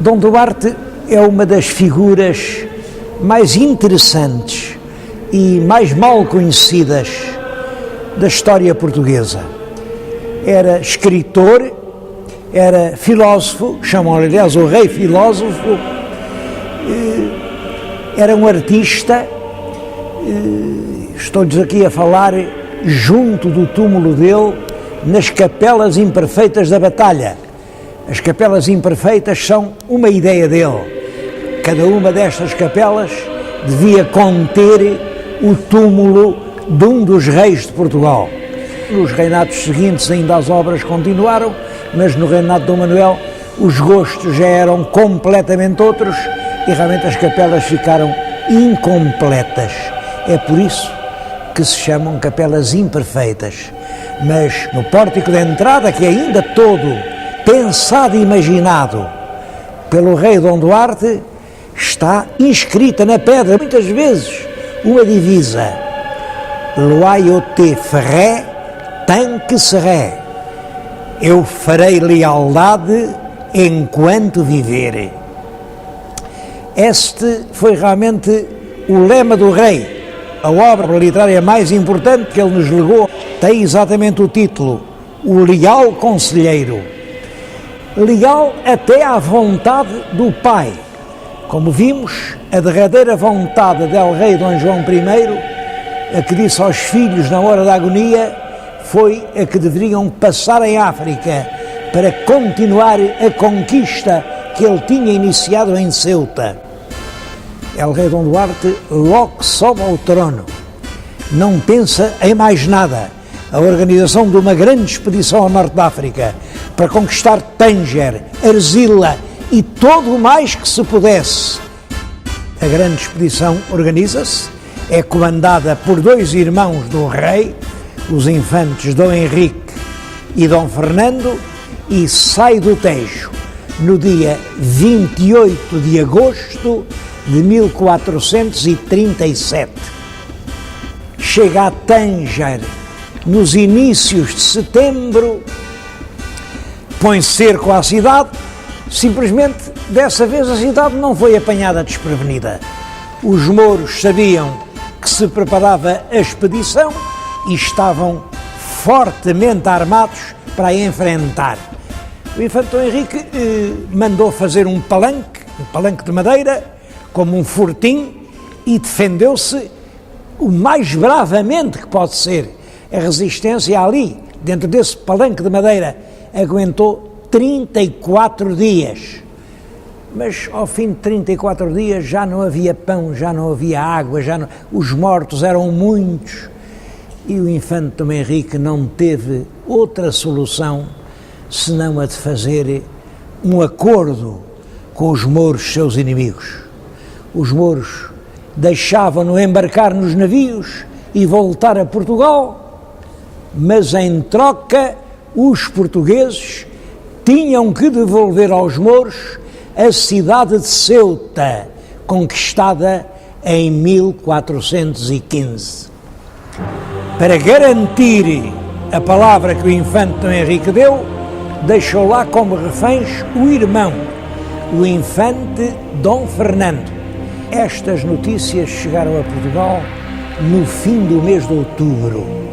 Dom Duarte é uma das figuras mais interessantes e mais mal conhecidas da história portuguesa. Era escritor, era filósofo, chamam-lhe aliás o rei filósofo, era um artista. Estou-lhes aqui a falar junto do túmulo dele, nas capelas imperfeitas da batalha. As capelas imperfeitas são uma ideia dele. Cada uma destas capelas devia conter o túmulo de um dos reis de Portugal. Nos reinados seguintes ainda as obras continuaram, mas no reinado de Dom Manuel os gostos já eram completamente outros e realmente as capelas ficaram incompletas. É por isso que se chamam capelas imperfeitas. Mas no pórtico de entrada, que é ainda todo pensado e imaginado pelo rei Dom Duarte, está inscrita na pedra, muitas vezes, uma divisa: Loyauté ferré, tant que seré. Eu farei lealdade enquanto viver. Este foi realmente o lema do rei. A obra literária mais importante que ele nos legou tem exatamente o título: O Leal Conselheiro. Leal até à vontade do pai. Como vimos, a derradeira vontade del rei Dom João I, a que disse aos filhos na hora da agonia, foi a que deveriam passar em África para continuar a conquista que ele tinha iniciado em Ceuta. El rei Dom Duarte logo sobe ao trono. Não pensa em mais nada. A organização de uma grande expedição ao norte da África para conquistar Tânger, Arzila e todo o mais que se pudesse. A grande expedição organiza-se, é comandada por dois irmãos do rei, os infantes Dom Henrique e Dom Fernando, e sai do Tejo no dia 28 de agosto de 1437. Chega a Tânger nos inícios de setembro, põe cerco à cidade. Simplesmente, dessa vez, a cidade não foi apanhada desprevenida. Os mouros sabiam que se preparava a expedição e estavam fortemente armados para a enfrentar. O infante Dom Henrique mandou fazer um palanque de madeira, como um fortim, e defendeu-se o mais bravamente que pode ser. A resistência ali, dentro desse palanque de madeira, aguentou 34 dias. Mas ao fim de 34 dias já não havia pão, já não havia água, os mortos eram muitos. E o infante Dom Henrique não teve outra solução senão a de fazer um acordo com os mouros, seus inimigos. Os mouros deixavam-no embarcar nos navios e voltar a Portugal, mas em troca os portugueses tinham que devolver aos mouros a cidade de Ceuta, conquistada em 1415. Para garantir a palavra que o infante Dom Henrique deu, deixou lá como reféns o irmão, o infante Dom Fernando. Estas notícias chegaram a Portugal no fim do mês de outubro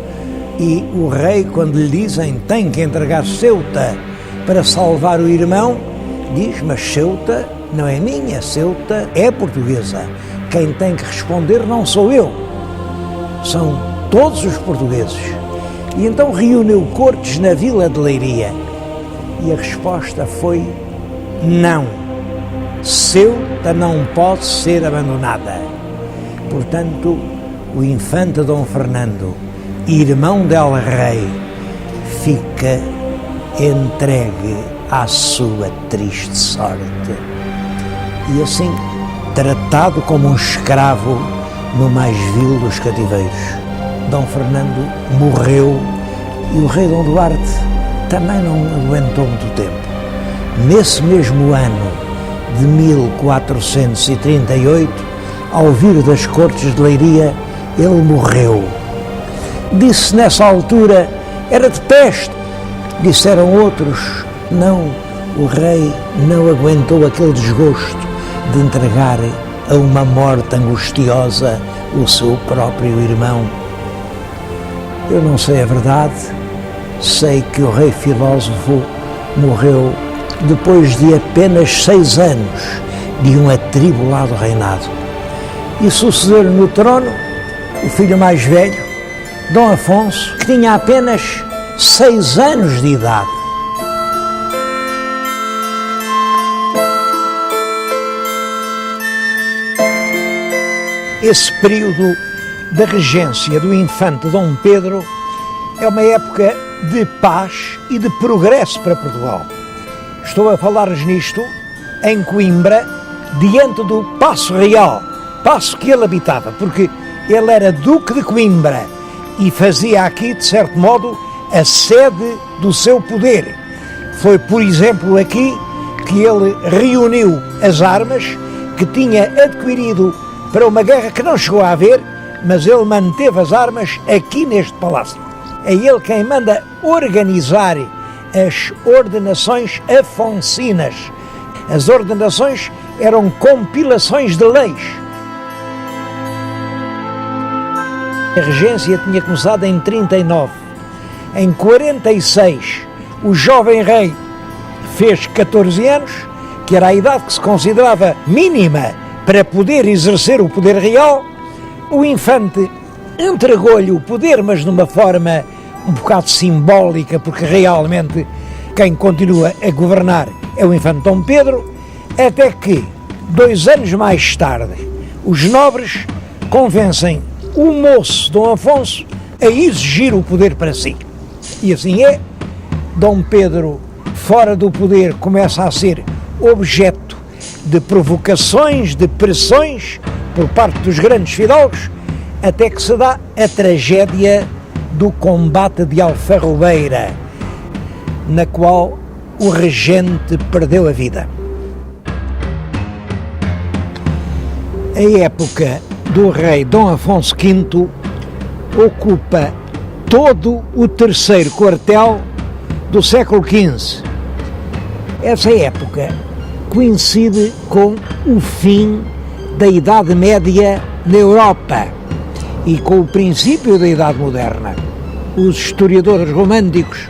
e o rei, quando lhe dizem tem que entregar Ceuta para salvar o irmão, diz: mas Ceuta não é minha, Ceuta é portuguesa. Quem tem que responder não sou eu, são todos os portugueses. E então reuniu cortes na vila de Leiria e a resposta foi: não, Ceuta não pode ser abandonada. Portanto, o infante Dom Fernando, irmão del rei, fica entregue à sua triste sorte. E assim, tratado como um escravo no mais vil dos cativeiros, Dom Fernando morreu e o rei Dom Duarte também não aguentou muito tempo. Nesse mesmo ano de 1438, ao vir das cortes de Leiria, ele morreu. Disse nessa altura: era de peste. Disseram outros: não, o rei não aguentou aquele desgosto de entregar a uma morte angustiosa o seu próprio irmão. Eu não sei a verdade, sei que o rei filósofo morreu depois de apenas 6 anos de um atribulado reinado. E sucedeu no trono o filho mais velho, Dom Afonso, que tinha apenas 6 anos de idade. Esse período da regência do infante Dom Pedro é uma época de paz e de progresso para Portugal. Estou a falar-lhes nisto em Coimbra, diante do Paço Real, paço que ele habitava, porque ele era Duque de Coimbra e fazia aqui, de certo modo, a sede do seu poder. Foi, por exemplo, aqui que ele reuniu as armas que tinha adquirido para uma guerra que não chegou a haver, mas ele manteve as armas aqui neste palácio. É ele quem manda organizar as ordenações afonsinas. As ordenações eram compilações de leis. A regência tinha começado em 39. Em 46, o jovem rei fez 14 anos, que era a idade que se considerava mínima para poder exercer o poder real. O infante entregou-lhe o poder, mas de uma forma um bocado simbólica, porque realmente quem continua a governar é o infante Dom Pedro, até que, 2 anos mais tarde, os nobres convencem o moço Dom Afonso a exigir o poder para si. E assim é, Dom Pedro, fora do poder, começa a ser objeto de provocações, de pressões por parte dos grandes fidalgos, até que se dá a tragédia do combate de Alfarrobeira, na qual o regente perdeu a vida. A época do rei Dom Afonso V ocupa todo o terceiro quartel do século XV. Essa época coincide com o fim da Idade Média na Europa e com o princípio da Idade Moderna. Os historiadores românticos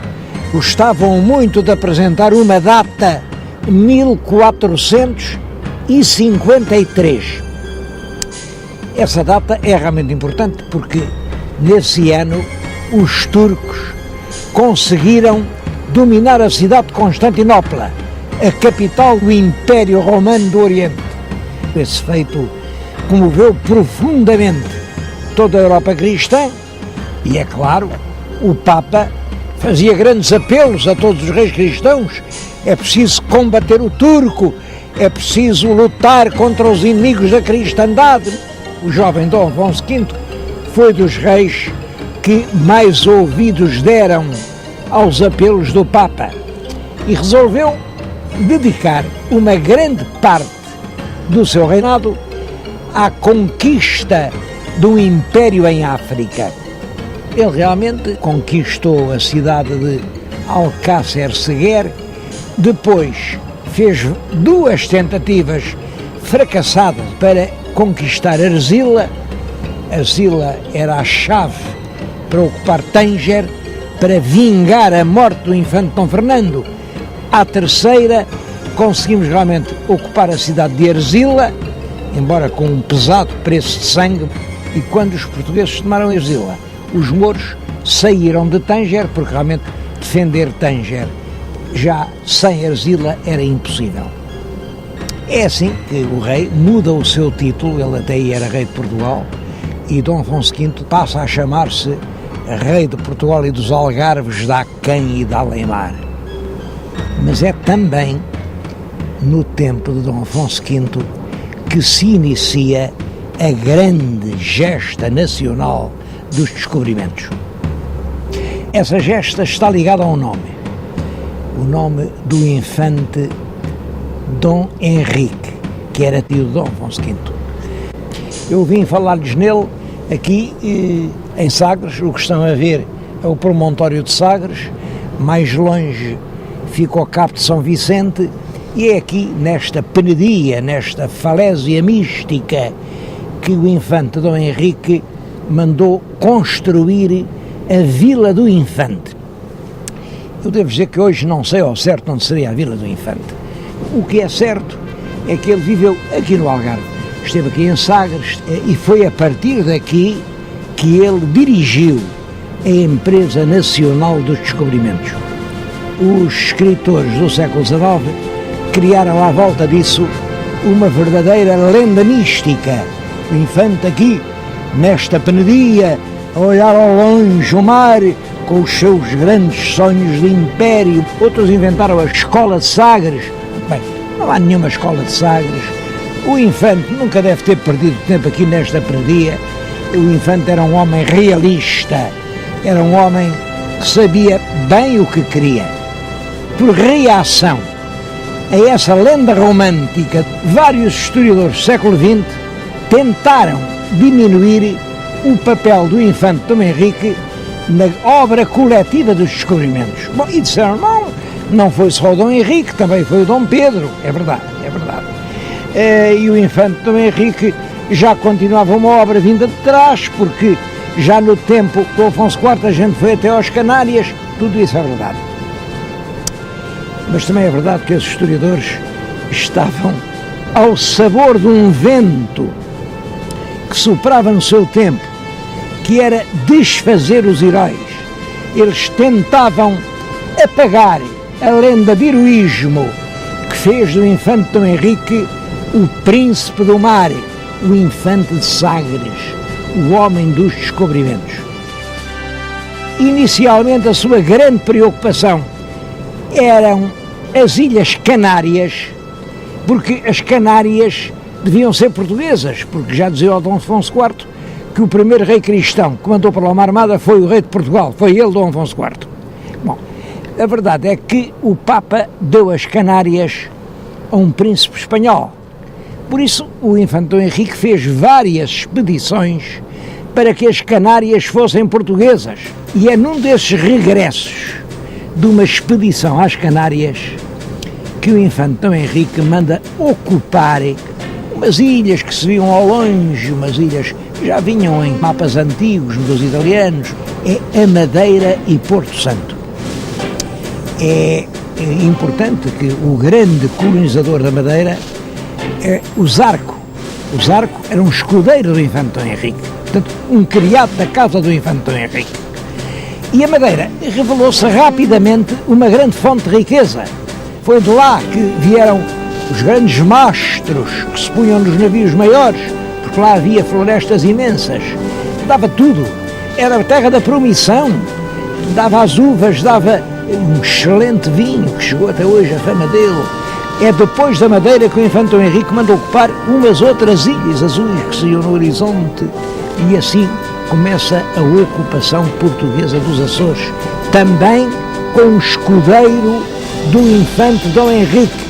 gostavam muito de apresentar uma data, 1453. Essa data é realmente importante porque nesse ano os turcos conseguiram dominar a cidade de Constantinopla, a capital do Império Romano do Oriente. Esse feito comoveu profundamente toda a Europa cristã e, é claro, o Papa fazia grandes apelos a todos os reis cristãos. É preciso combater o turco, é preciso lutar contra os inimigos da cristandade. O jovem Dom Afonso V foi dos reis que mais ouvidos deram aos apelos do Papa e resolveu dedicar uma grande parte do seu reinado à conquista do império em África. Ele realmente conquistou a cidade de Alcácer Seguer, depois fez 2 tentativas fracassadas para conquistar Arzila. Arzila era a chave para ocupar Tânger, para vingar a morte do infante Dom Fernando. À terceira, conseguimos realmente ocupar a cidade de Arzila, embora com um pesado preço de sangue, e quando os portugueses tomaram Arzila, os mouros saíram de Tânger, porque realmente defender Tânger já sem Arzila era impossível. É assim que o rei muda o seu título, ele até aí era rei de Portugal, e Dom Afonso V passa a chamar-se rei de Portugal e dos Algarves, da Aquém e da Além-Mar. Mas é também no tempo de Dom Afonso V que se inicia a grande gesta nacional dos descobrimentos. Essa gesta está ligada a um nome, o nome do infante Dom Henrique, que era tio de Dom Afonso V. Eu vim falar-lhes nele aqui em Sagres. O que estão a ver é o promontório de Sagres, mais longe ficou ao cabo de São Vicente, e é aqui, nesta penedia, nesta falésia mística, que o infante Dom Henrique mandou construir a Vila do Infante. Eu devo dizer que hoje não sei ao certo onde seria a Vila do Infante. O que é certo é que ele viveu aqui no Algarve, esteve aqui em Sagres, e foi a partir daqui que ele dirigiu a Empresa Nacional dos Descobrimentos. Os escritores do século XIX criaram à volta disso uma verdadeira lenda mística. O infante aqui, nesta penedia, a olhar ao longe o mar, com os seus grandes sonhos de império. Outros inventaram a escola de Sagres. Bem, não há nenhuma escola de Sagres. O infante nunca deve ter perdido tempo aqui nesta penedia. O infante era um homem realista, era um homem que sabia bem o que queria. Por reação a essa lenda romântica, vários historiadores do século XX tentaram diminuir o papel do infante Dom Henrique na obra coletiva dos descobrimentos. Bom, e disseram, não foi só o Dom Henrique, também foi o Dom Pedro. É verdade, é verdade. E o infante Dom Henrique já continuava uma obra vinda de trás, porque já no tempo do Afonso IV a gente foi até aos Canárias, tudo isso é verdade. Mas também é verdade que esses historiadores estavam ao sabor de um vento que soprava no seu tempo, que era desfazer os heróis. Eles tentavam apagar a lenda de heroísmo que fez do infante Dom Henrique o príncipe do mar, o infante de Sagres, o homem dos descobrimentos. Inicialmente a sua grande preocupação eram as Ilhas Canárias, porque as Canárias deviam ser portuguesas, porque já dizia o Dom Afonso IV que o primeiro rei cristão que mandou para uma armada foi o rei de Portugal, foi ele, Dom Afonso IV. Bom, a verdade é que o Papa deu as Canárias a um príncipe espanhol. Por isso, o infante Dom Henrique fez várias expedições para que as Canárias fossem portuguesas. E é num desses regressos de uma expedição às Canárias que o infante Dom Henrique manda ocupar umas ilhas que se viam ao longe, umas ilhas que já vinham em mapas antigos dos italianos, é a Madeira e Porto Santo. É importante que o grande colonizador da Madeira é o Zarco. O Zarco era um escudeiro do infante Dom Henrique, portanto, um criado da casa do infante Dom Henrique. E a Madeira revelou-se rapidamente uma grande fonte de riqueza. Foi de lá que vieram os grandes mastros que se punham nos navios maiores, porque lá havia florestas imensas. Dava tudo. Era a terra da promissão. Dava as uvas, dava um excelente vinho, que chegou até hoje a fama dele. É depois da Madeira que o infante Dom Henrique mandou ocupar umas outras ilhas azuis que se iam no horizonte, e assim começa a ocupação portuguesa dos Açores, também com o escudeiro do infante Dom Henrique,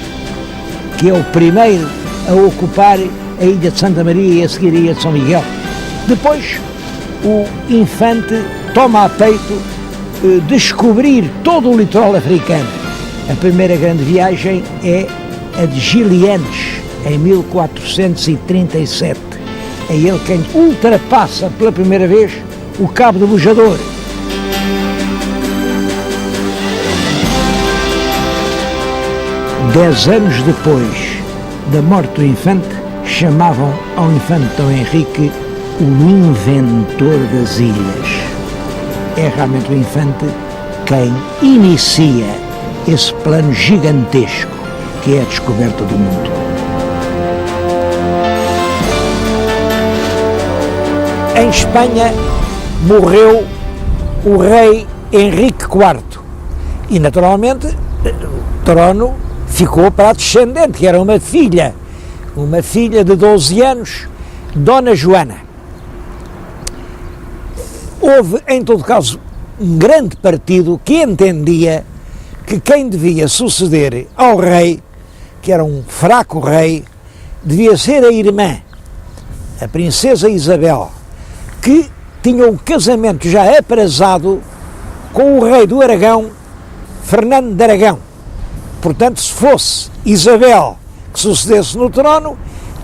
que é o primeiro a ocupar a ilha de Santa Maria e a seguir a ilha de São Miguel. Depois, o infante toma a peito descobrir todo o litoral africano. A primeira grande viagem é a de Gilianes, em 1437. É ele quem ultrapassa pela primeira vez o Cabo do Bujador. Dez anos depois da morte do infante, chamavam ao infante Dom Henrique o inventor das ilhas. É realmente o infante quem inicia esse plano gigantesco que é a descoberta do mundo. Em Espanha morreu o rei Henrique IV e, naturalmente, o trono ficou para a descendente, que era uma filha de 12 anos, Dona Joana. Houve, em todo caso, um grande partido que entendia que quem devia suceder ao rei, que era um fraco rei, devia ser a irmã, a princesa Isabel, que tinha um casamento já aprazado com o rei do Aragão, Fernando de Aragão. Portanto, se fosse Isabel que sucedesse no trono,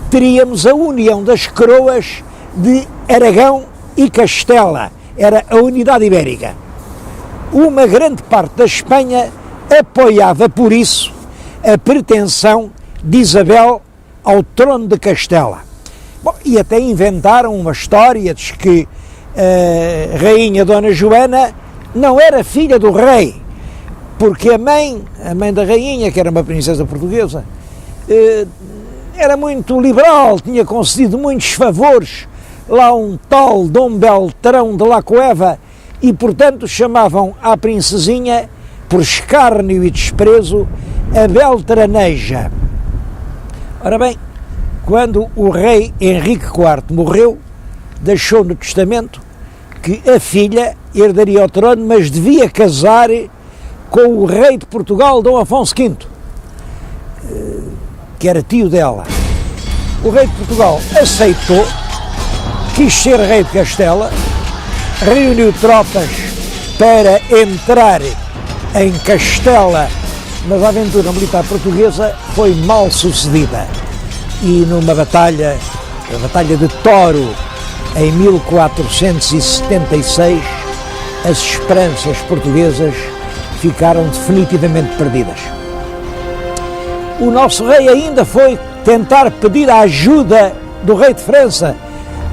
teríamos a união das coroas de Aragão e Castela. Era a unidade ibérica. Uma grande parte da Espanha apoiava, por isso, a pretensão de Isabel ao trono de Castela. Bom, e até inventaram uma história, diz que a rainha Dona Joana não era filha do rei, porque a mãe da rainha, que era uma princesa portuguesa, era muito liberal, tinha concedido muitos favores lá um tal Dom Beltrão de la Cueva, e portanto chamavam à princesinha, por escárnio e desprezo, a Beltraneja. Ora bem, quando o rei Henrique IV morreu, deixou no testamento que a filha herdaria o trono, mas devia casar com o rei de Portugal, Dom Afonso V, que era tio dela. O rei de Portugal aceitou, quis ser rei de Castela, reuniu tropas para entrar em Castela, mas a aventura militar portuguesa foi mal sucedida. E numa batalha, a Batalha de Toro, em 1476, as esperanças portuguesas ficaram definitivamente perdidas. O nosso rei ainda foi tentar pedir a ajuda do rei de França,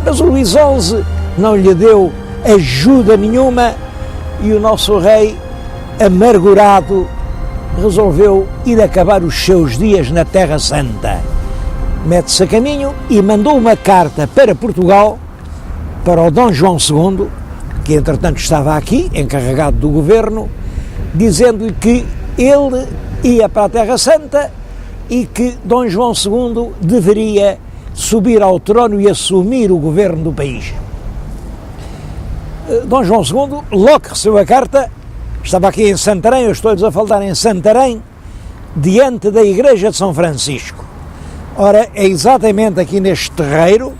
mas o Luís XI não lhe deu ajuda nenhuma e o nosso rei, amargurado, resolveu ir acabar os seus dias na Terra Santa. Mete-se a caminho e mandou uma carta para Portugal, para o Dom João II, que entretanto estava aqui, encarregado do governo, dizendo-lhe que ele ia para a Terra Santa e que Dom João II deveria subir ao trono e assumir o governo do país. Dom João II, logo que recebeu a carta, estava aqui em Santarém, eu estou-lhes a falar em Santarém, diante da igreja de São Francisco. Ora, é exatamente aqui neste terreiro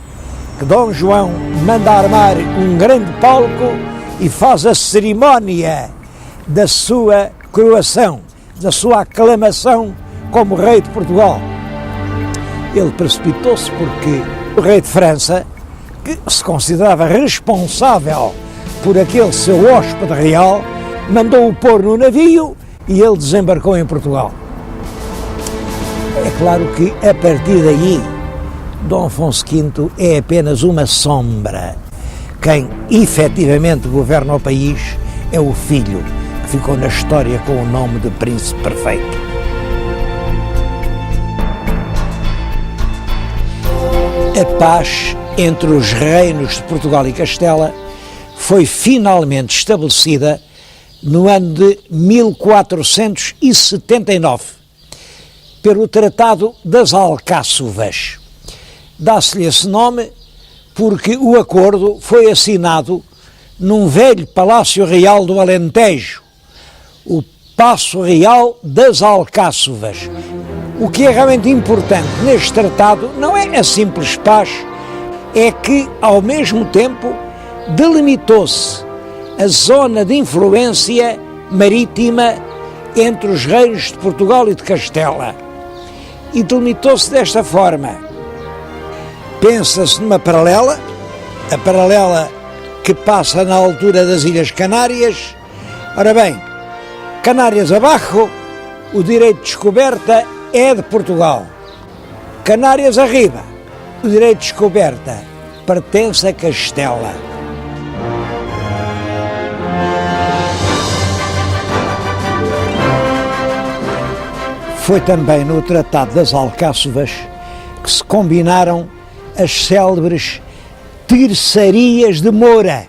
que Dom João manda armar um grande palco e faz a cerimónia da sua coroação, da sua aclamação como rei de Portugal. Ele precipitou-se porque o rei de França, que se considerava responsável por aquele seu hóspede real, mandou-o pôr no navio e ele desembarcou em Portugal. É claro que, a partir daí, Dom Afonso V é apenas uma sombra. Quem efetivamente governa o país é o filho, que ficou na história com o nome de Príncipe Perfeito. A paz entre os reinos de Portugal e Castela foi finalmente estabelecida no ano de 1479, pelo Tratado das Alcáçovas. Dá-se-lhe esse nome porque o acordo foi assinado num velho Palácio Real do Alentejo, o Paço Real das Alcáçovas. O que é realmente importante neste tratado não é a simples paz, é que, ao mesmo tempo, delimitou-se a zona de influência marítima entre os reinos de Portugal e de Castela. E delimitou-se desta forma. Pensa-se numa paralela, a paralela que passa na altura das Ilhas Canárias. Ora bem, Canárias abaixo, o direito de descoberta é de Portugal. Canárias arriba, o direito de descoberta pertence a Castela. Foi também no Tratado das Alcáçovas que se combinaram as célebres terçarias de Moura.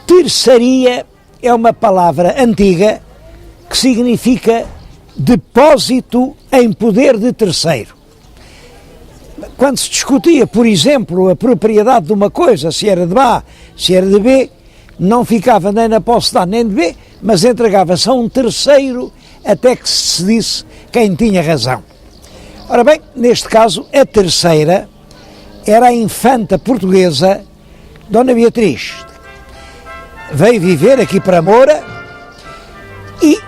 Terçaria é uma palavra antiga que significa depósito em poder de terceiro. Quando se discutia, por exemplo, a propriedade de uma coisa, se era de A, se era de B, não ficava nem na posse de A nem de B, mas entregava-se a um terceiro até que se disse quem tinha razão. Ora bem, neste caso, a terceira era a infanta portuguesa Dona Beatriz. Veio viver aqui para Moura e,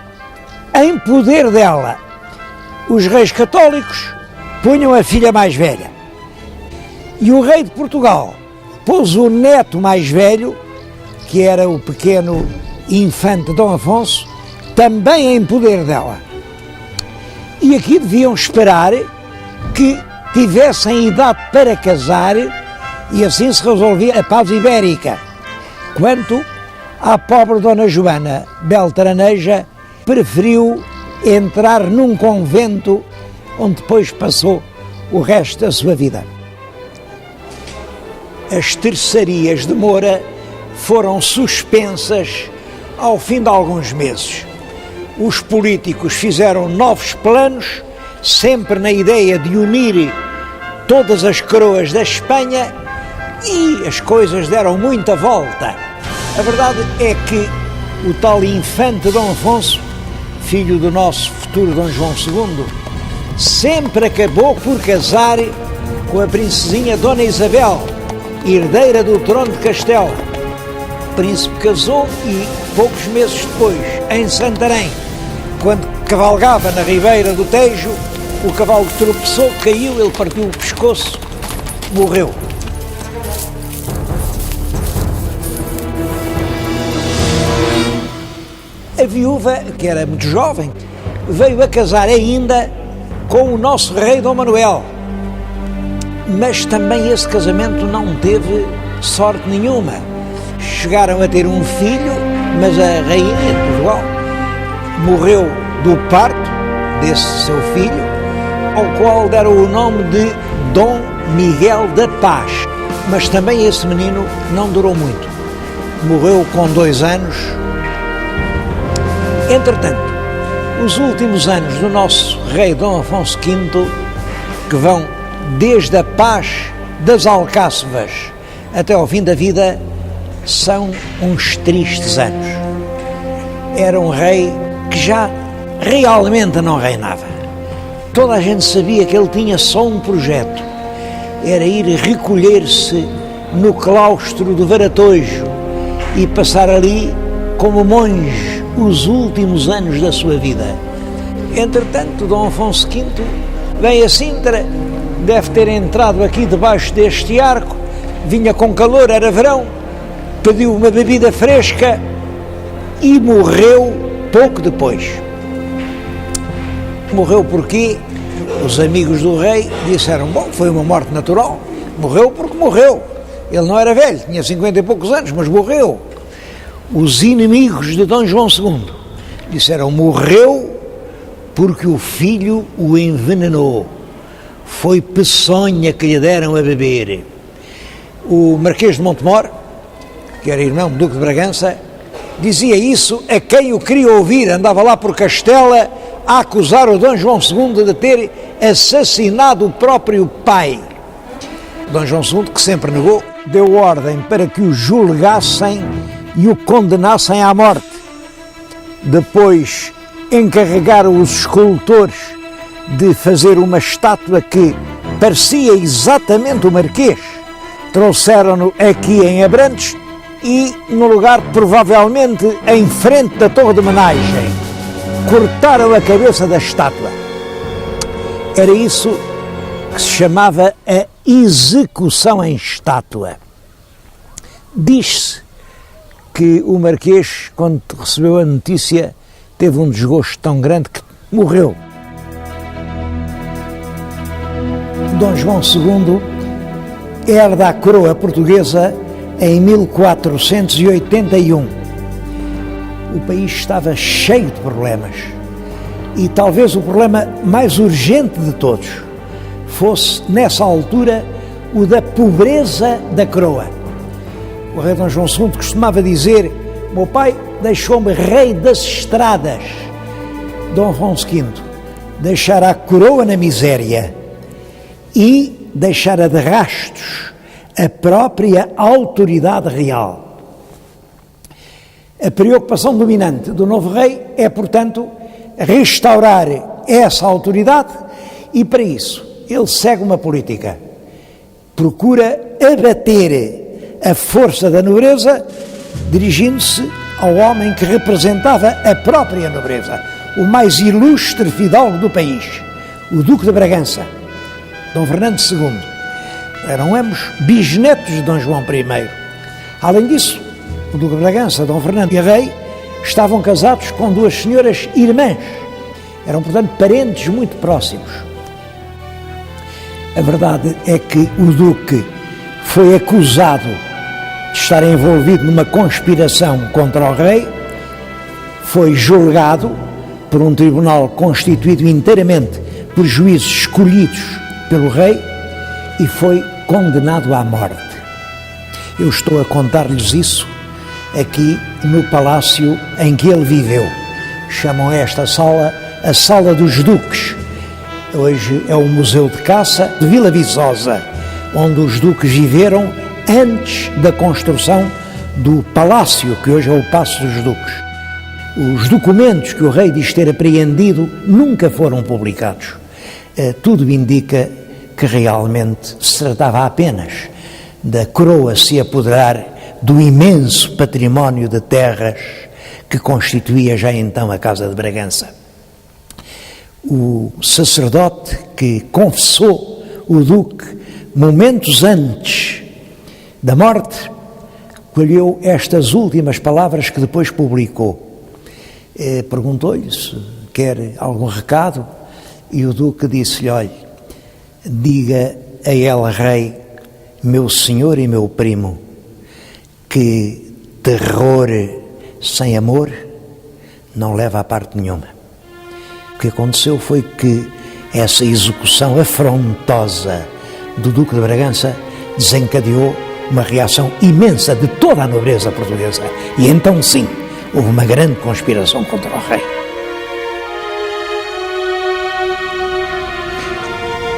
em poder dela, os reis católicos punham a filha mais velha. E o rei de Portugal pôs o neto mais velho, que era o pequeno infante Dom Afonso, também em poder dela. E aqui deviam esperar que tivessem idade para casar e assim se resolvia a paz ibérica. Quanto à pobre Dona Joana Beltraneja, preferiu entrar num convento onde depois passou o resto da sua vida. As terçarias de Moura foram suspensas ao fim de alguns meses. Os políticos fizeram novos planos, sempre na ideia de unir todas as coroas da Espanha, e as coisas deram muita volta. A verdade é que o tal infante Dom Afonso, filho do nosso futuro Dom João II, sempre acabou por casar com a princesinha Dona Isabel, herdeira do trono de Castela. O príncipe casou e, poucos meses depois, em Santarém, quando cavalgava na ribeira do Tejo, o cavalo tropeçou, caiu, ele partiu o pescoço, morreu. A viúva, que era muito jovem, veio a casar ainda com o nosso rei Dom Manuel. Mas também esse casamento não teve sorte nenhuma. Chegaram a ter um filho, mas a rainha de Portugal morreu do parto desse seu filho, ao qual deram o nome de Dom Miguel da Paz. Mas também esse menino não durou muito. Morreu com 2 anos. Entretanto, os últimos anos do nosso rei Dom Afonso V, que vão desde a paz das Alcáçovas até ao fim da vida, são uns tristes anos. Era um rei que já realmente não reinava. Toda a gente sabia que ele tinha só um projeto, era ir recolher-se no claustro do Varatojo e passar ali como monge os últimos anos da sua vida. Entretanto, Dom Afonso V vem a Sintra, deve ter entrado aqui debaixo deste arco, vinha com calor, era verão, pediu uma bebida fresca e morreu pouco depois. Morreu porque os amigos do rei disseram, bom, foi uma morte natural, morreu porque morreu. Ele não era velho, tinha 50 e poucos anos, mas morreu. Os inimigos de Dom João II disseram, morreu porque o filho o envenenou. Foi peçonha que lhe deram a beber. O Marquês de Montemor, que era irmão do Duque de Bragança, dizia isso a quem o queria ouvir. Andava lá por Castela a acusar o Dom João II de ter assassinado o próprio pai. Dom João II, que sempre negou, deu ordem para que o julgassem e o condenassem à morte. Depois encarregaram os escultores de fazer uma estátua que parecia exatamente o Marquês. Trouxeram-no aqui em Abrantes e no lugar provavelmente em frente da Torre de Homenagem. Cortaram a cabeça da estátua. Era isso que se chamava a execução em estátua. Diz-se que o Marquês, quando recebeu a notícia, teve um desgosto tão grande que morreu. Dom João II herda a coroa portuguesa em 1481. O país estava cheio de problemas e talvez o problema mais urgente de todos fosse, nessa altura, o da pobreza da coroa. O rei Dom João II costumava dizer, meu pai deixou-me rei das estradas. Dom Afonso V deixara a coroa na miséria e deixara de rastros a própria autoridade real. A preocupação dominante do novo rei é, portanto, restaurar essa autoridade e, para isso, ele segue uma política. Procura abater a força da nobreza, dirigindo-se ao homem que representava a própria nobreza, o mais ilustre fidalgo do país, o Duque de Bragança, Dom Fernando II. Eram ambos bisnetos de Dom João I. Além disso, o Duque de Bragança, Dom Fernando e a Rei, estavam casados com duas senhoras irmãs. Eram, portanto, parentes muito próximos. A verdade é que o Duque foi acusado de estar envolvido numa conspiração contra o Rei, foi julgado por um tribunal constituído inteiramente por juízes escolhidos pelo Rei e foi condenado à morte. Eu estou a contar-lhes isso aqui no palácio em que ele viveu. Chamam esta sala a Sala dos Duques. Hoje é o Museu de Caça de Vila Viçosa, onde os duques viveram antes da construção do palácio, que hoje é o Paço dos Duques. Os documentos que o rei diz ter apreendido nunca foram publicados. Tudo indica que realmente se tratava apenas da coroa se apoderar do imenso património de terras que constituía já então a Casa de Bragança. O sacerdote que confessou o Duque momentos antes da morte colheu estas últimas palavras que depois publicou. Perguntou-lhe se quer algum recado e o Duque disse-lhe: olhe, diga a ela, Rei, meu senhor e meu primo, que terror sem amor não leva a parte nenhuma. O que aconteceu foi que essa execução afrontosa do Duque de Bragança desencadeou uma reação imensa de toda a nobreza portuguesa. E então sim, houve uma grande conspiração contra o rei.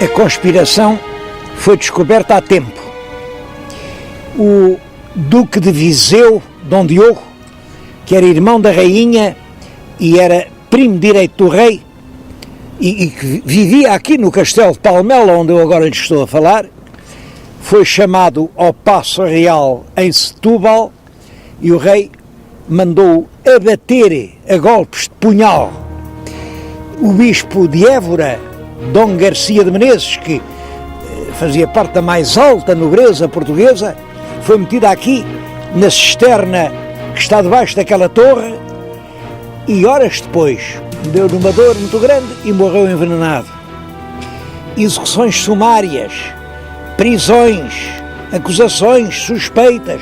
A conspiração foi descoberta a tempo. O Duque de Viseu, Dom Diogo, que era irmão da rainha e era primo direito do rei, e que vivia aqui no Castelo de Palmela, onde eu agora lhe estou a falar, foi chamado ao Paço Real em Setúbal e o rei mandou abater a golpes de punhal o bispo de Évora, Dom Garcia de Menezes, que fazia parte da mais alta nobreza portuguesa, foi metido aqui na cisterna que está debaixo daquela torre e horas depois deu numa dor muito grande e morreu envenenado. Execuções sumárias, prisões, acusações suspeitas,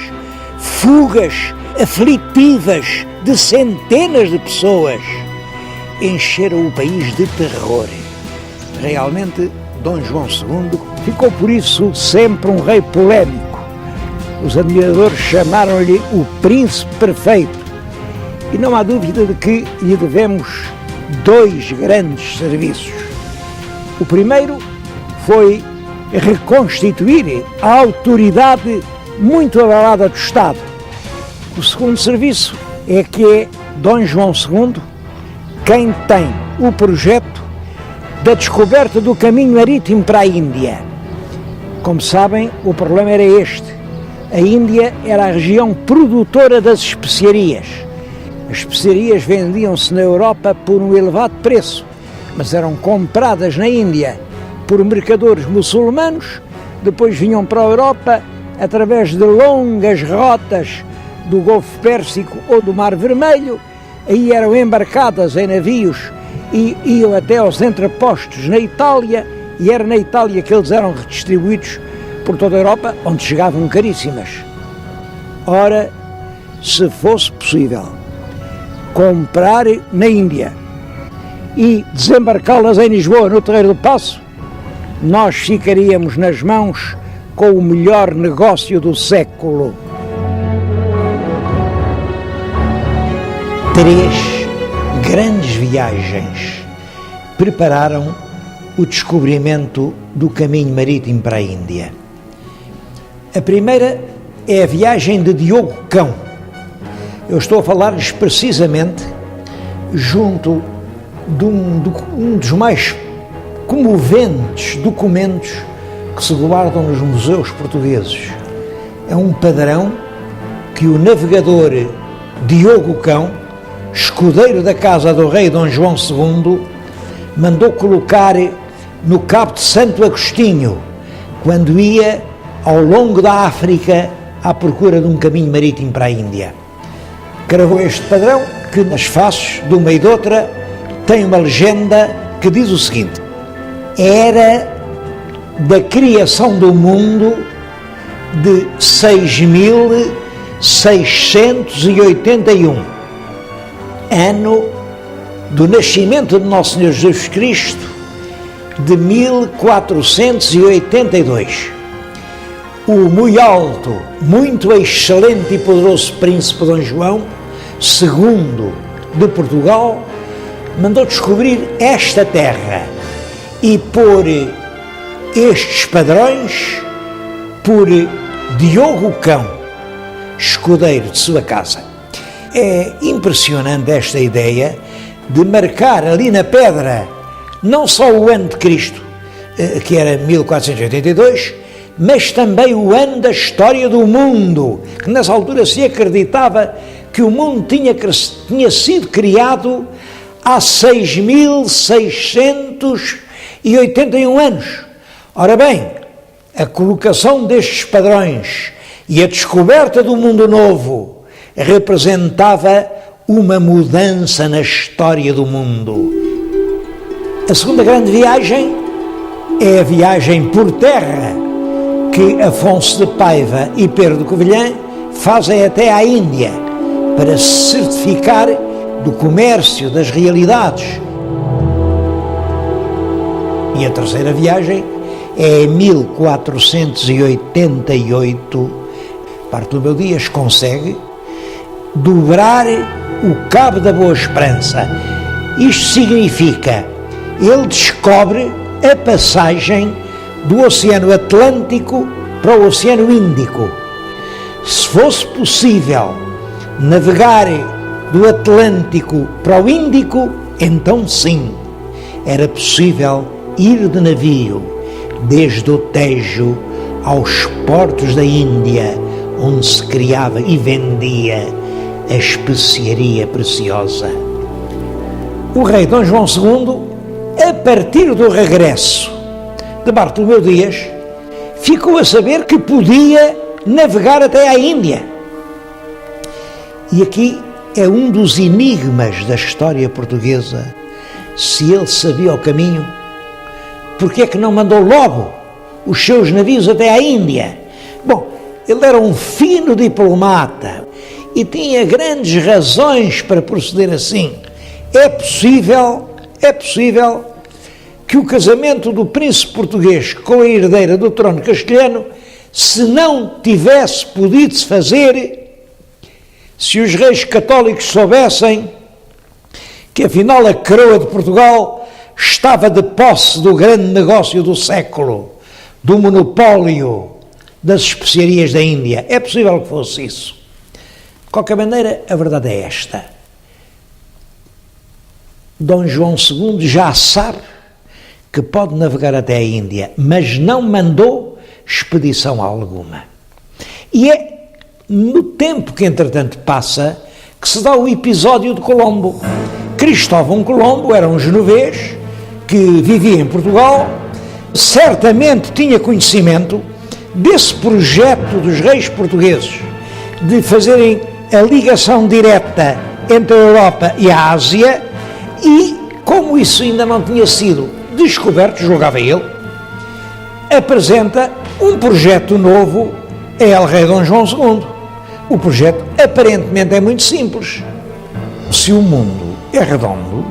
fugas aflitivas de centenas de pessoas encheram o país de terror. Realmente, Dom João II ficou por isso sempre um rei polémico. Os admiradores chamaram-lhe o príncipe perfeito e não há dúvida de que lhe devemos dois grandes serviços. O primeiro foi reconstituir a autoridade muito abalada do Estado. O segundo serviço é que é Dom João II quem tem o projeto da descoberta do caminho marítimo para a Índia. Como sabem, o problema era este. A Índia era a região produtora das especiarias. As especiarias vendiam-se na Europa por um elevado preço, mas eram compradas na Índia por mercadores muçulmanos, depois vinham para a Europa através de longas rotas do Golfo Pérsico ou do Mar Vermelho, aí eram embarcadas em navios e iam até aos entrepostos na Itália, e era na Itália que eles eram redistribuídos por toda a Europa, onde chegavam caríssimas. Ora, se fosse possível comprar na Índia e desembarcá-las em Lisboa, no Terreiro do Paço, nós ficaríamos nas mãos com o melhor negócio do século. 3 grandes viagens prepararam o descobrimento do caminho marítimo para a Índia. A primeira é a viagem de Diogo Cão. Eu estou a falar-lhes precisamente junto de um dos mais comoventes documentos que se guardam nos museus portugueses. É um padrão que o navegador Diogo Cão escudeiro da casa do rei Dom João II, mandou colocar no Cabo de Santo Agostinho, quando ia ao longo da África à procura de um caminho marítimo para a Índia. Cravou este padrão que nas faces de uma e de outra tem uma legenda que diz o seguinte: era da criação do mundo de 6.681, ano do nascimento de Nosso Senhor Jesus Cristo, de 1482. O muito alto, muito excelente e poderoso príncipe Dom João II de Portugal mandou descobrir esta terra e pôr estes padrões por Diogo Cão, escudeiro de sua casa. É impressionante esta ideia de marcar ali na pedra não só o ano de Cristo, que era 1482, mas também o ano da história do mundo, que nessa altura se acreditava que o mundo tinha sido criado há 6.681 anos. Ora bem, a colocação destes padrões e a descoberta do mundo novo representava uma mudança na história do mundo. A segunda grande viagem é a viagem por terra que Afonso de Paiva e Pedro de Covilhã fazem até à Índia para se certificar do comércio, das realidades. E a terceira viagem é em 1488, Bartolomeu Dias consegue dobrar o Cabo da Boa Esperança. Isto significa, ele descobre a passagem do Oceano Atlântico para o Oceano Índico. Se fosse possível navegar do Atlântico para o Índico, então sim, era possível ir de navio desde o Tejo aos portos da Índia, onde se criava e vendia a especiaria preciosa. O rei Dom João II, a partir do regresso de Bartolomeu Dias, ficou a saber que podia navegar até à Índia. E aqui é um dos enigmas da história portuguesa. Se ele sabia o caminho, porque é que não mandou logo os seus navios até à Índia? Bom, ele era um fino diplomata e tinha grandes razões para proceder assim. É possível que o casamento do príncipe português com a herdeira do trono castelhano, se não tivesse podido se fazer, se os reis católicos soubessem que afinal a coroa de Portugal estava de posse do grande negócio do século, do monopólio das especiarias da Índia. É possível que fosse isso. De qualquer maneira, a verdade é esta. Dom João II já sabe que pode navegar até a Índia, mas não mandou expedição alguma. E é no tempo que, entretanto, passa, que se dá o episódio de Colombo. Cristóvão Colombo era um genovês que vivia em Portugal, certamente tinha conhecimento desse projeto dos reis portugueses de fazerem a ligação direta entre a Europa e a Ásia, e como isso ainda não tinha sido descoberto, julgava ele, apresenta um projeto novo a El Rei Dom João II. O projeto aparentemente é muito simples. Se o mundo é redondo,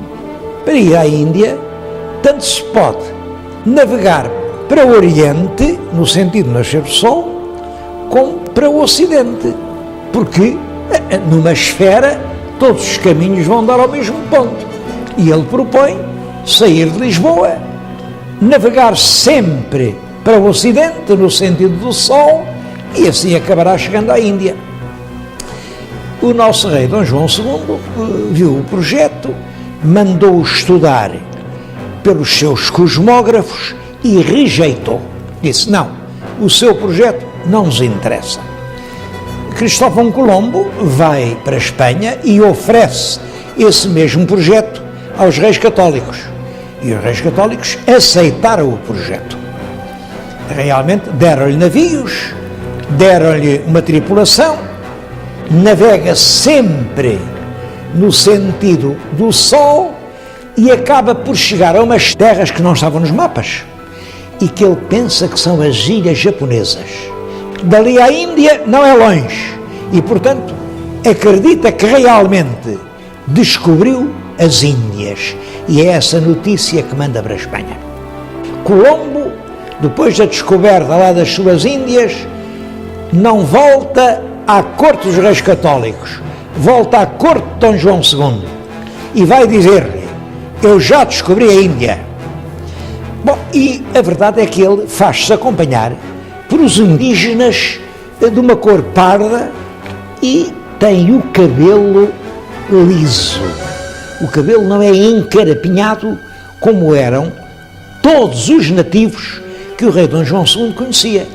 para ir à Índia, tanto se pode navegar para o Oriente, no sentido de nascer do Sol, como para o Ocidente, porque numa esfera todos os caminhos vão dar ao mesmo ponto. E ele propõe sair de Lisboa, navegar sempre para o Ocidente, no sentido do Sol, e assim acabará chegando à Índia. O nosso rei Dom João II viu o projeto, mandou-o estudar pelos seus cosmógrafos e rejeitou. Disse, não, o seu projeto não nos interessa. Cristóvão Colombo vai para a Espanha e oferece esse mesmo projeto aos reis católicos. E os reis católicos aceitaram o projeto. Realmente deram-lhe navios, deram-lhe uma tripulação, navega sempre no sentido do Sol e acaba por chegar a umas terras que não estavam nos mapas e que ele pensa que são as ilhas japonesas. Dali à Índia não é longe e, portanto, acredita que realmente descobriu as Índias, e é essa notícia que manda para a Espanha. Colombo, depois da descoberta lá das suas Índias, não volta à corte dos reis católicos, volta à corte de Dom João II e vai dizer-lhe: eu já descobri a Índia. Bom, e a verdade é que ele faz-se acompanhar por os indígenas de uma cor parda e tem o cabelo liso. O cabelo não é encarapinhado como eram todos os nativos que o rei Dom João II conhecia.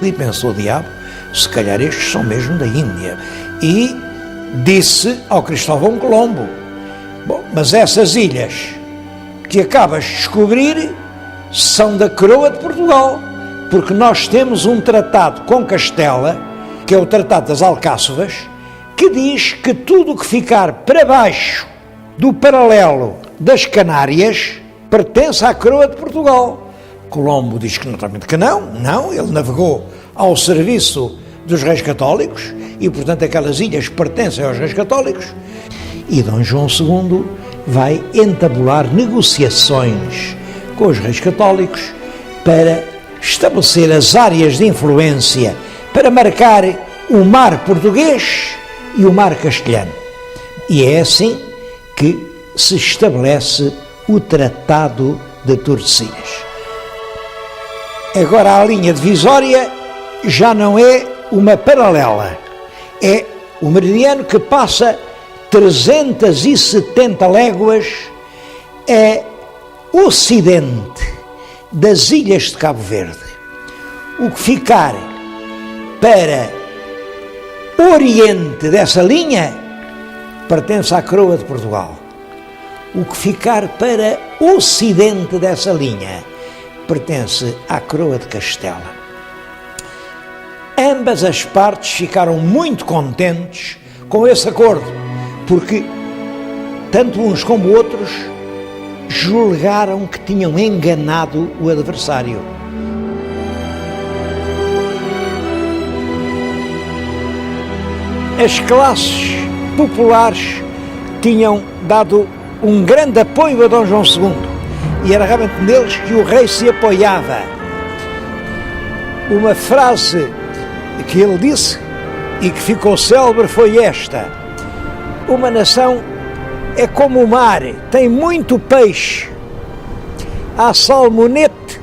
E pensou o diabo, se calhar estes são mesmo da Índia. E disse ao Cristóvão Colombo: bom, mas essas ilhas que acabas de descobrir são da coroa de Portugal, porque nós temos um tratado com Castela, que é o Tratado das Alcáçovas, que diz que tudo o que ficar para baixo do paralelo das Canárias pertence à coroa de Portugal. Colombo diz que naturalmente que não, ele navegou ao serviço dos reis católicos e, portanto, aquelas ilhas pertencem aos reis católicos. E Dom João II vai entabular negociações com os reis católicos para estabelecer as áreas de influência, para marcar o mar português e o mar castelhano. E é assim que se estabelece o Tratado de Tordesilhas. Agora a linha divisória já não é uma paralela, é o meridiano que passa 370 léguas a ocidente das ilhas de Cabo Verde. O que ficar para oriente dessa linha pertence à coroa de Portugal. O que ficar para ocidente dessa linha pertence à coroa de Castela. Ambas as partes ficaram muito contentes com esse acordo, porque tanto uns como outros julgaram que tinham enganado o adversário. As classes populares tinham dado um grande apoio a Dom João II e era realmente neles que o rei se apoiava. Uma frase que ele disse e que ficou célebre foi esta: uma nação é como o mar, tem muito peixe, há salmonete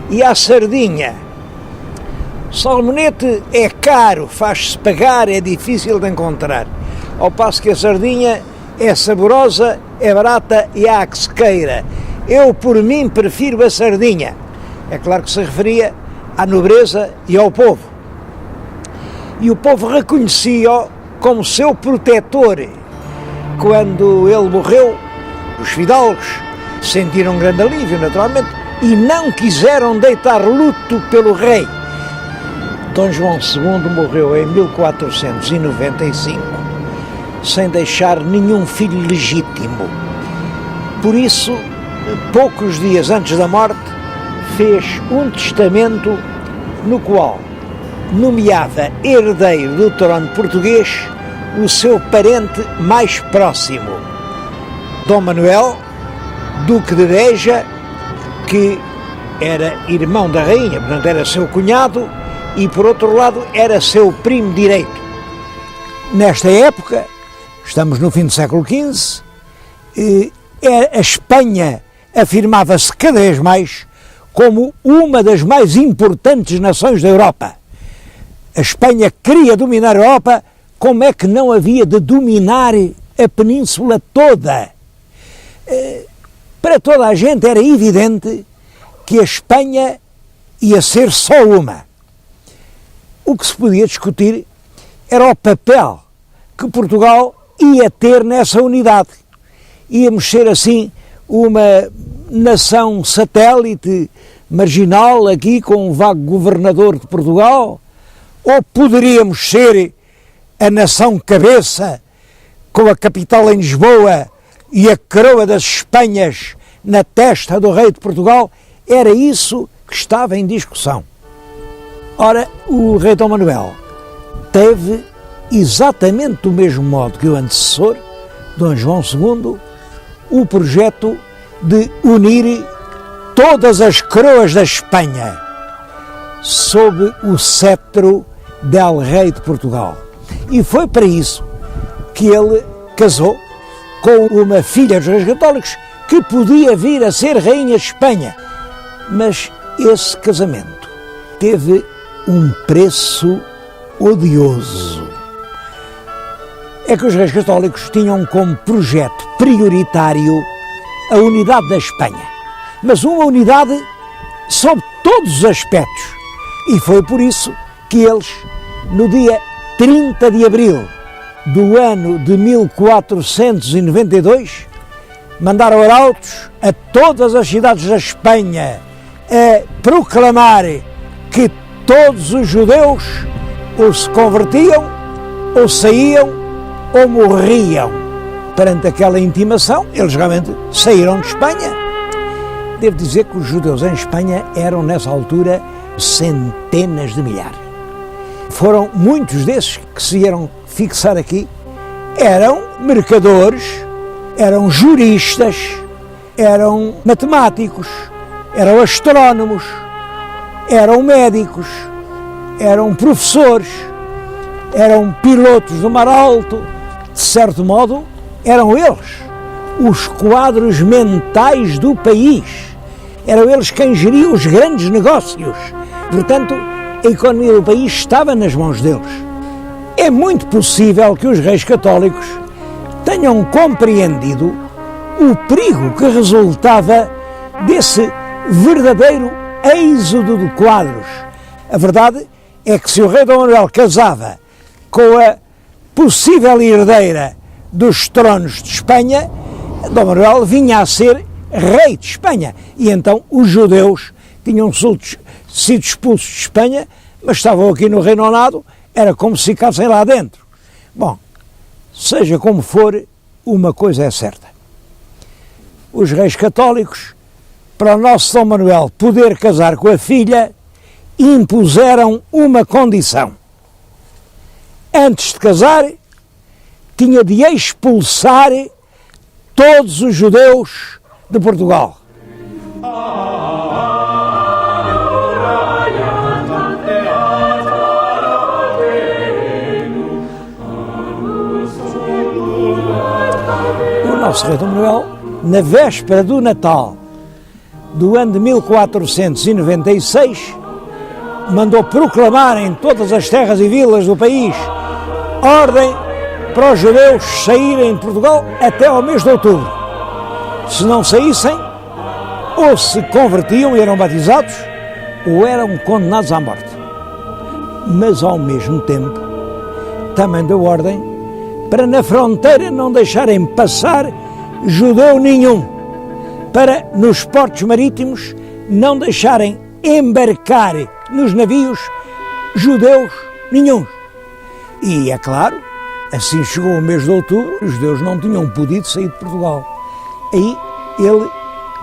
e há sardinha. Salmonete é caro, faz-se pagar, é difícil de encontrar, ao passo que a sardinha é saborosa, é barata e há que se queira. Eu, por mim, prefiro a sardinha. É claro que se referia à nobreza e ao povo. E o povo reconhecia-o como seu protetor. Quando ele morreu, os fidalgos sentiram um grande alívio, naturalmente, e não quiseram deitar luto pelo rei. Dom João II morreu em 1495, sem deixar nenhum filho legítimo. Por isso, poucos dias antes da morte, fez um testamento no qual nomeava herdeiro do trono português o seu parente mais próximo, Dom Manuel, Duque de Beja, que era irmão da rainha, portanto era seu cunhado, e por outro lado era seu primo direito. Nesta época, estamos no fim do século XV, a Espanha afirmava-se cada vez mais como uma das mais importantes nações da Europa. A Espanha queria dominar a Europa, como é que não havia de dominar a península toda? Para toda a gente era evidente que a Espanha ia ser só uma. O que se podia discutir era o papel que Portugal ia ter nessa unidade. Íamos ser assim uma nação satélite, marginal, aqui com um vago governador de Portugal, ou poderíamos ser a nação cabeça, com a capital em Lisboa e a coroa das Espanhas na testa do rei de Portugal. Era isso que estava em discussão. Ora, o rei Dom Manuel teve exatamente do mesmo modo que o antecessor, Dom João II, o projeto de unir todas as coroas da Espanha sob o cetro del Rei de Portugal. E foi para isso que ele casou com uma filha dos Reis Católicos que podia vir a ser Rainha de Espanha. Mas esse casamento teve um preço odioso. É que os Reis Católicos tinham como projeto prioritário a unidade da Espanha, mas uma unidade sob todos os aspectos. E foi por isso que eles, no dia 30 de abril do ano de 1492, mandaram arautos a todas as cidades da Espanha a proclamar que todos os judeus ou se convertiam, ou saíam, ou morriam. Perante aquela intimação, eles realmente saíram de Espanha. Devo dizer que os judeus em Espanha eram, nessa altura, centenas de milhares. Foram muitos desses que se vieram fixar aqui. Eram mercadores, eram juristas, eram matemáticos, eram astrónomos, eram médicos, eram professores, eram pilotos do mar alto. De certo modo, eram eles os quadros mentais do país. Eram eles quem geriam os grandes negócios. Portanto, a economia do país estava nas mãos deles. É muito possível que os reis católicos tenham compreendido o perigo que resultava desse verdadeiro êxodo de quadros. A verdade é que se o rei Dom Manuel casava com a possível herdeira dos tronos de Espanha, Dom Manuel vinha a ser rei de Espanha. E então os judeus tinham sido expulsos de Espanha, mas estavam aqui no Reino Unido, era como se ficassem lá dentro. Bom, seja como for, uma coisa é certa. Os reis católicos, para o nosso Dom Manuel poder casar com a filha, impuseram uma condição. Antes de casar, tinha de expulsar todos os judeus de Portugal. O nosso rei Dom Manuel, na véspera do Natal do ano de 1496, mandou proclamar em todas as terras e vilas do país ordem para os judeus saírem de Portugal até ao mês de outubro. Se não saíssem, ou se convertiam e eram batizados, ou eram condenados à morte. Mas, ao mesmo tempo, também deu ordem para na fronteira não deixarem passar judeu nenhum, para nos portos marítimos não deixarem embarcar nos navios judeus nenhum. E, é claro, assim chegou o mês de outubro, os judeus não tinham podido sair de Portugal. Aí ele,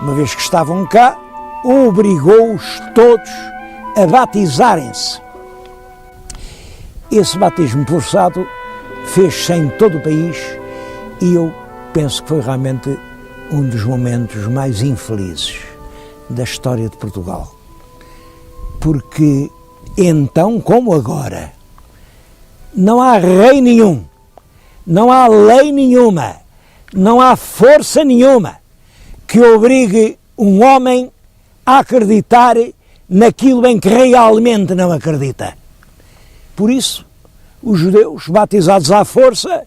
uma vez que estavam cá, obrigou-os todos a batizarem-se. Esse batismo forçado fez-se em todo o país e eu penso que foi realmente um dos momentos mais infelizes da história de Portugal. Porque então, como agora, não há rei nenhum, não há lei nenhuma, não há força nenhuma que obrigue um homem a acreditar naquilo em que realmente não acredita. Por isso, os judeus, batizados à força,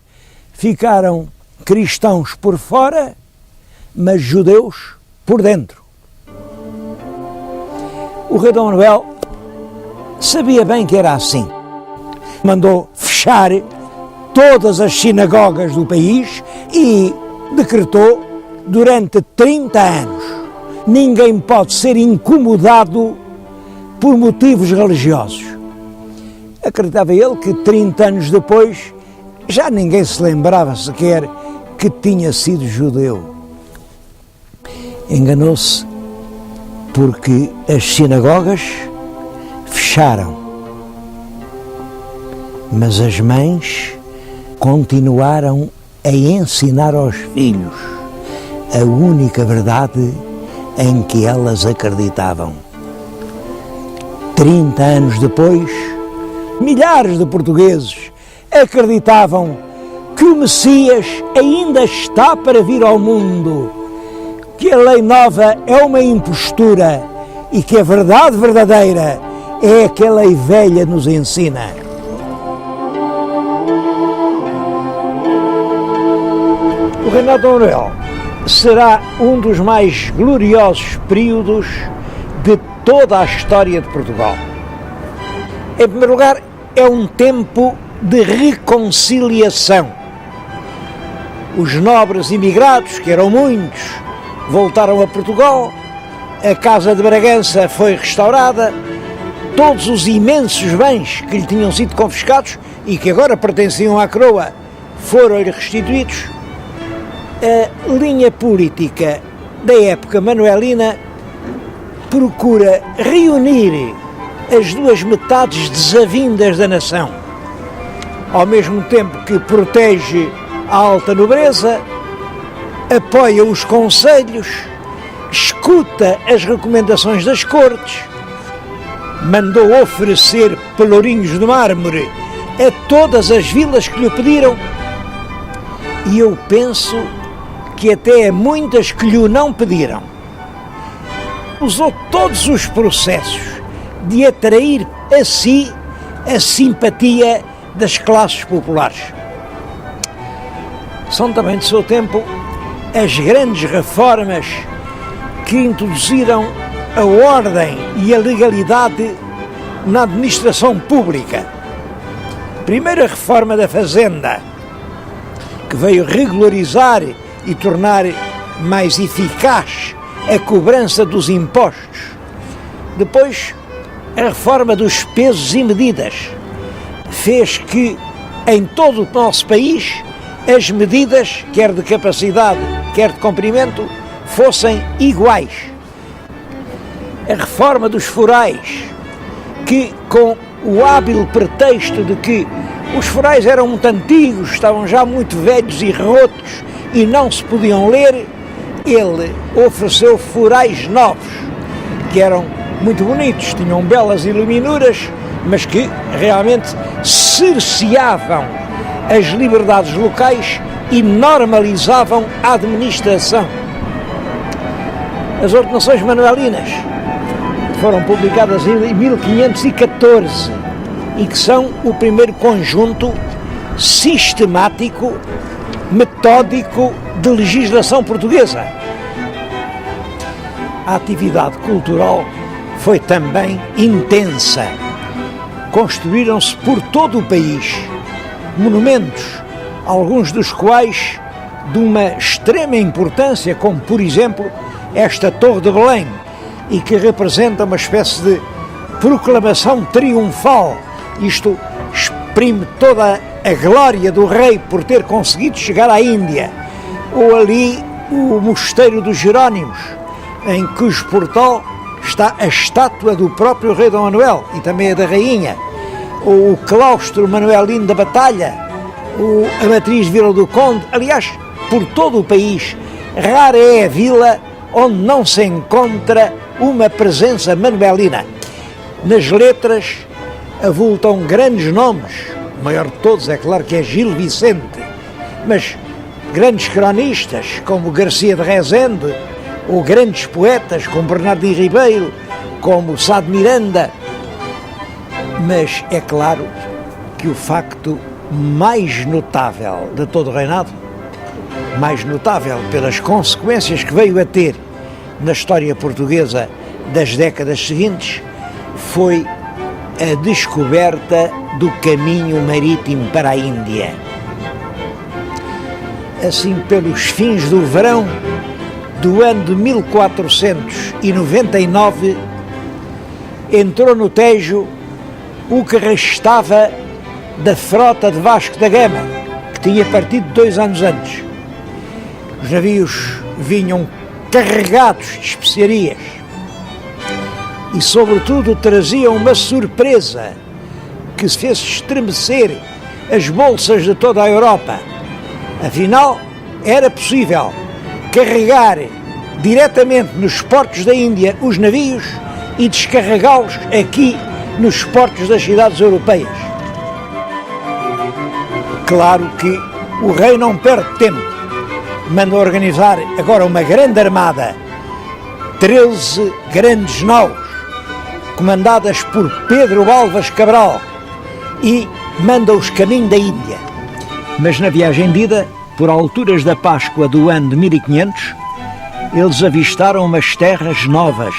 ficaram cristãos por fora, mas judeus por dentro. O rei Dom Manuel sabia bem que era assim. Mandou fechar todas as sinagogas do país e decretou durante 30 anos: ninguém pode ser incomodado por motivos religiosos. Acreditava ele que 30 anos depois já ninguém se lembrava sequer que tinha sido judeu. Enganou-se, porque as sinagogas fecharam, mas as mães continuaram a ensinar aos filhos a única verdade em que elas acreditavam. 30 anos depois, milhares de portugueses acreditavam que o Messias ainda está para vir ao mundo, que a lei nova é uma impostura e que a verdade verdadeira é a que a lei velha nos ensina. O reinado de Dom Manuel será um dos mais gloriosos períodos de toda a história de Portugal. Em primeiro lugar, é um tempo de reconciliação. Os nobres imigrados, que eram muitos, voltaram a Portugal, a Casa de Bragança foi restaurada, todos os imensos bens que lhe tinham sido confiscados e que agora pertenciam à coroa foram-lhe restituídos. A linha política da época manuelina procura reunir as duas metades desavindas da nação, ao mesmo tempo que protege a alta nobreza, apoia os conselhos, escuta as recomendações das cortes, mandou oferecer pelourinhos de mármore a todas as vilas que lhe pediram, e eu penso que até a muitas que lhe não pediram. Usou todos os processos de atrair a si a simpatia das classes populares. São também de seu tempo as grandes reformas que introduziram a ordem e a legalidade na administração pública. Primeiro, a reforma da Fazenda, que veio regularizar e tornar mais eficaz a cobrança dos impostos. Depois, a reforma dos pesos e medidas fez que em todo o nosso país as medidas, quer de capacidade, quer de comprimento, fossem iguais. A reforma dos forais, que com o hábil pretexto de que os forais eram muito antigos, estavam já muito velhos e rotos e não se podiam ler, ele ofereceu forais novos, que eram muito bonitos, tinham belas iluminuras, mas que realmente cerceavam as liberdades locais e normalizavam a administração. As ordenações manuelinas foram publicadas em 1514 e que são o primeiro conjunto sistemático, metódico de legislação portuguesa. A atividade cultural foi também intensa. Construíram-se por todo o país monumentos, alguns dos quais de uma extrema importância, como por exemplo esta Torre de Belém, e que representa uma espécie de proclamação triunfal. Isto exprime toda a glória do rei por ter conseguido chegar à Índia. Ou ali o Mosteiro dos Jerónimos, em cujo portal está a estátua do próprio rei Dom Manuel e também a da rainha. Ou o claustro manuelino da Batalha, a matriz de Vila do Conde. Aliás, por todo o país, rara é a vila onde não se encontra uma presença manuelina. Nas letras avultam grandes nomes, o maior de todos é claro que é Gil Vicente, mas grandes cronistas como Garcia de Rezende, ou grandes poetas como Bernardino Ribeiro, como Sá de Miranda. Mas é claro que o facto mais notável de todo o reinado, mais notável pelas consequências que veio a ter na história portuguesa das décadas seguintes, foi a descoberta do caminho marítimo para a Índia. assim pelos fins do verão do ano de 1499, entrou no Tejo o que restava da frota de Vasco da Gama, que tinha partido 2 anos antes. Os navios vinham carregados de especiarias e, sobretudo, traziam uma surpresa que se fez estremecer as bolsas de toda a Europa. Afinal, era possível carregar diretamente nos portos da Índia os navios e descarregá-los aqui nos portos das cidades europeias. Claro que o rei não perde tempo, manda organizar agora uma grande armada, 13 grandes naus, comandadas por Pedro Álvares Cabral, e manda-os caminho da Índia. Mas na viagem de ida, por alturas da Páscoa do ano de 1500, eles avistaram umas terras novas,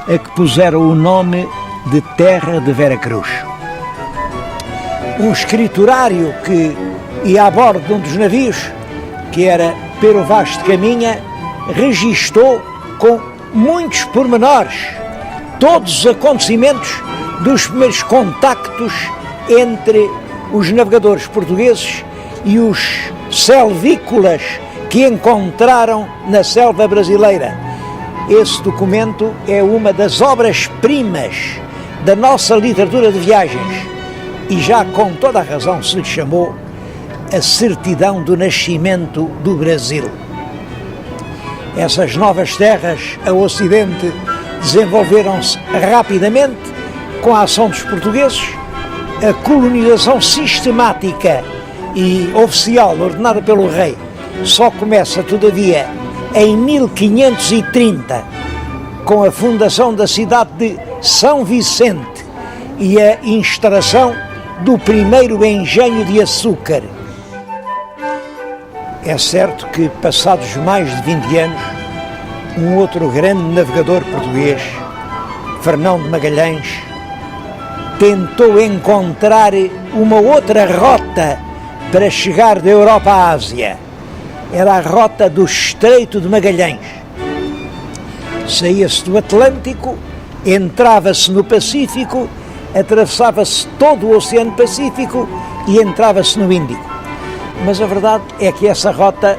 a que puseram o nome de Terra de Veracruz. Um escriturário que ia a bordo de um dos navios, que era Pero Vaz de Caminha, registou com muitos pormenores todos os acontecimentos dos primeiros contactos entre os navegadores portugueses e os selvícolas que encontraram na selva brasileira. Esse documento é uma das obras-primas da nossa literatura de viagens e já com toda a razão se lhe chamou a certidão do nascimento do Brasil. Essas novas terras a ocidente desenvolveram-se rapidamente com a ação dos portugueses. A colonização sistemática e oficial ordenada pelo rei só começa, todavia, em 1530, com a fundação da cidade de São Vicente e a instalação do primeiro engenho de açúcar. É certo que, passados mais de 20 anos, um outro grande navegador português, Fernão de Magalhães, tentou encontrar uma outra rota para chegar da Europa à Ásia. Era a rota do Estreito de Magalhães. Saía-se do Atlântico, entrava-se no Pacífico, atravessava-se todo o Oceano Pacífico e entrava-se no Índico. Mas a verdade é que essa rota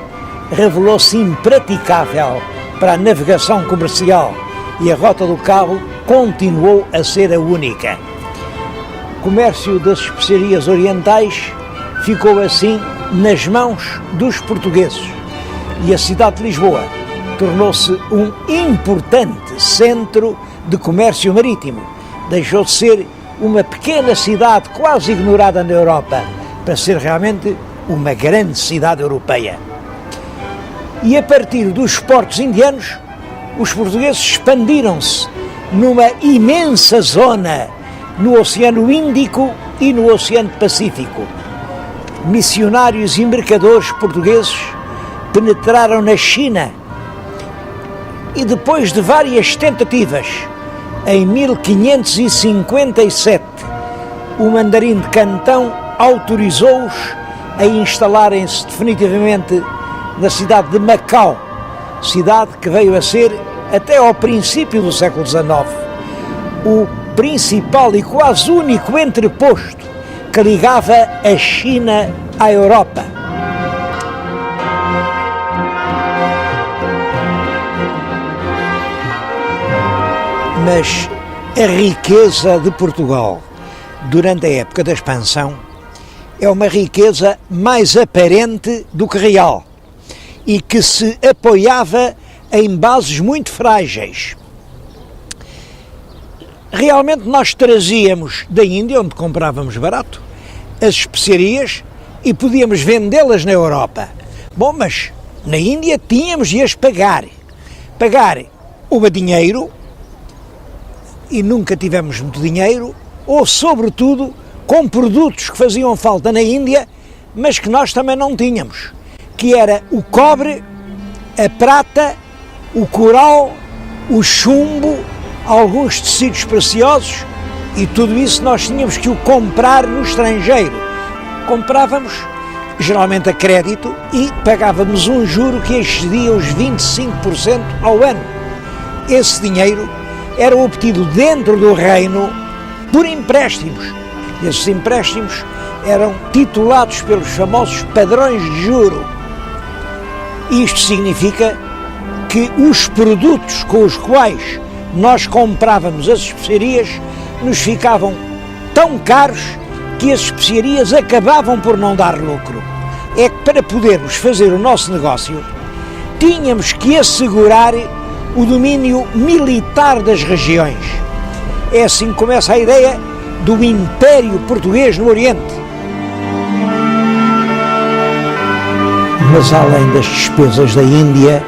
revelou-se impraticável para a navegação comercial e a Rota do Cabo continuou a ser a única. O comércio das especiarias orientais ficou assim nas mãos dos portugueses e a cidade de Lisboa tornou-se um importante centro de comércio marítimo. Deixou de ser uma pequena cidade quase ignorada na Europa para ser realmente uma grande cidade europeia. E a partir dos portos indianos, os portugueses expandiram-se numa imensa zona no Oceano Índico e no Oceano Pacífico. Missionários e mercadores portugueses penetraram na China e, depois de várias tentativas, em 1557, o mandarim de Cantão autorizou-os a instalarem-se definitivamente na cidade de Macau, cidade que veio a ser, até ao princípio do século XIX, o principal e quase único entreposto que ligava a China à Europa. Mas a riqueza de Portugal durante a época da expansão é uma riqueza mais aparente do que real e que se apoiava em bases muito frágeis. Realmente nós trazíamos da Índia, onde comprávamos barato, as especiarias e podíamos vendê-las na Europa. Bom, mas na Índia tínhamos de as pagar ou a dinheiro, e nunca tivemos muito dinheiro, ou sobretudo com produtos que faziam falta na Índia, mas que nós também não tínhamos, que era o cobre, a prata, o coral, o chumbo, alguns tecidos preciosos, e tudo isso nós tínhamos que o comprar no estrangeiro. Comprávamos geralmente a crédito, e pagávamos um juro que excedia os 25% ao ano. Esse dinheiro era obtido dentro do reino por empréstimos. Esses empréstimos eram titulados pelos famosos padrões de juro. Isto significa que os produtos com os quais nós comprávamos as especiarias nos ficavam tão caros que as especiarias acabavam por não dar lucro. É que para podermos fazer o nosso negócio, tínhamos que assegurar o domínio militar das regiões. É assim que começa a ideia do Império Português no Oriente. Mas além das despesas da Índia,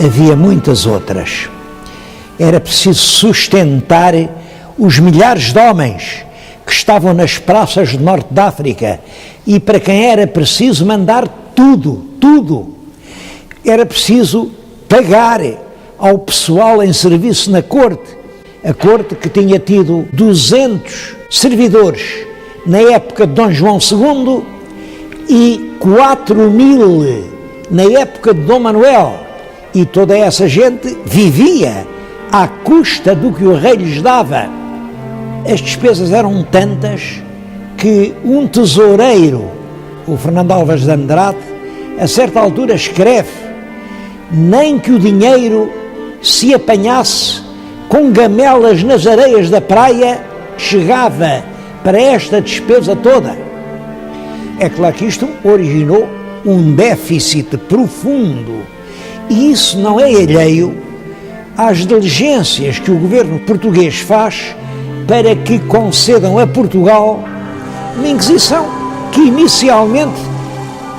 havia muitas outras. Era preciso sustentar os milhares de homens que estavam nas praças do norte da África e para quem era preciso mandar tudo. Era preciso pagar ao pessoal em serviço na corte. A corte que tinha tido 200 servidores na época de Dom João II e 4.000 na época de Dom Manuel. E toda essa gente vivia à custa do que o rei lhes dava. As despesas eram tantas que um tesoureiro, o Fernando Alves de Andrade, a certa altura escreve: nem que o dinheiro se apanhasse com gamelas nas areias da praia, chegava para esta despesa toda. É claro que isto originou um déficit profundo, e isso não é alheio às diligências que o governo português faz para que concedam a Portugal uma Inquisição que inicialmente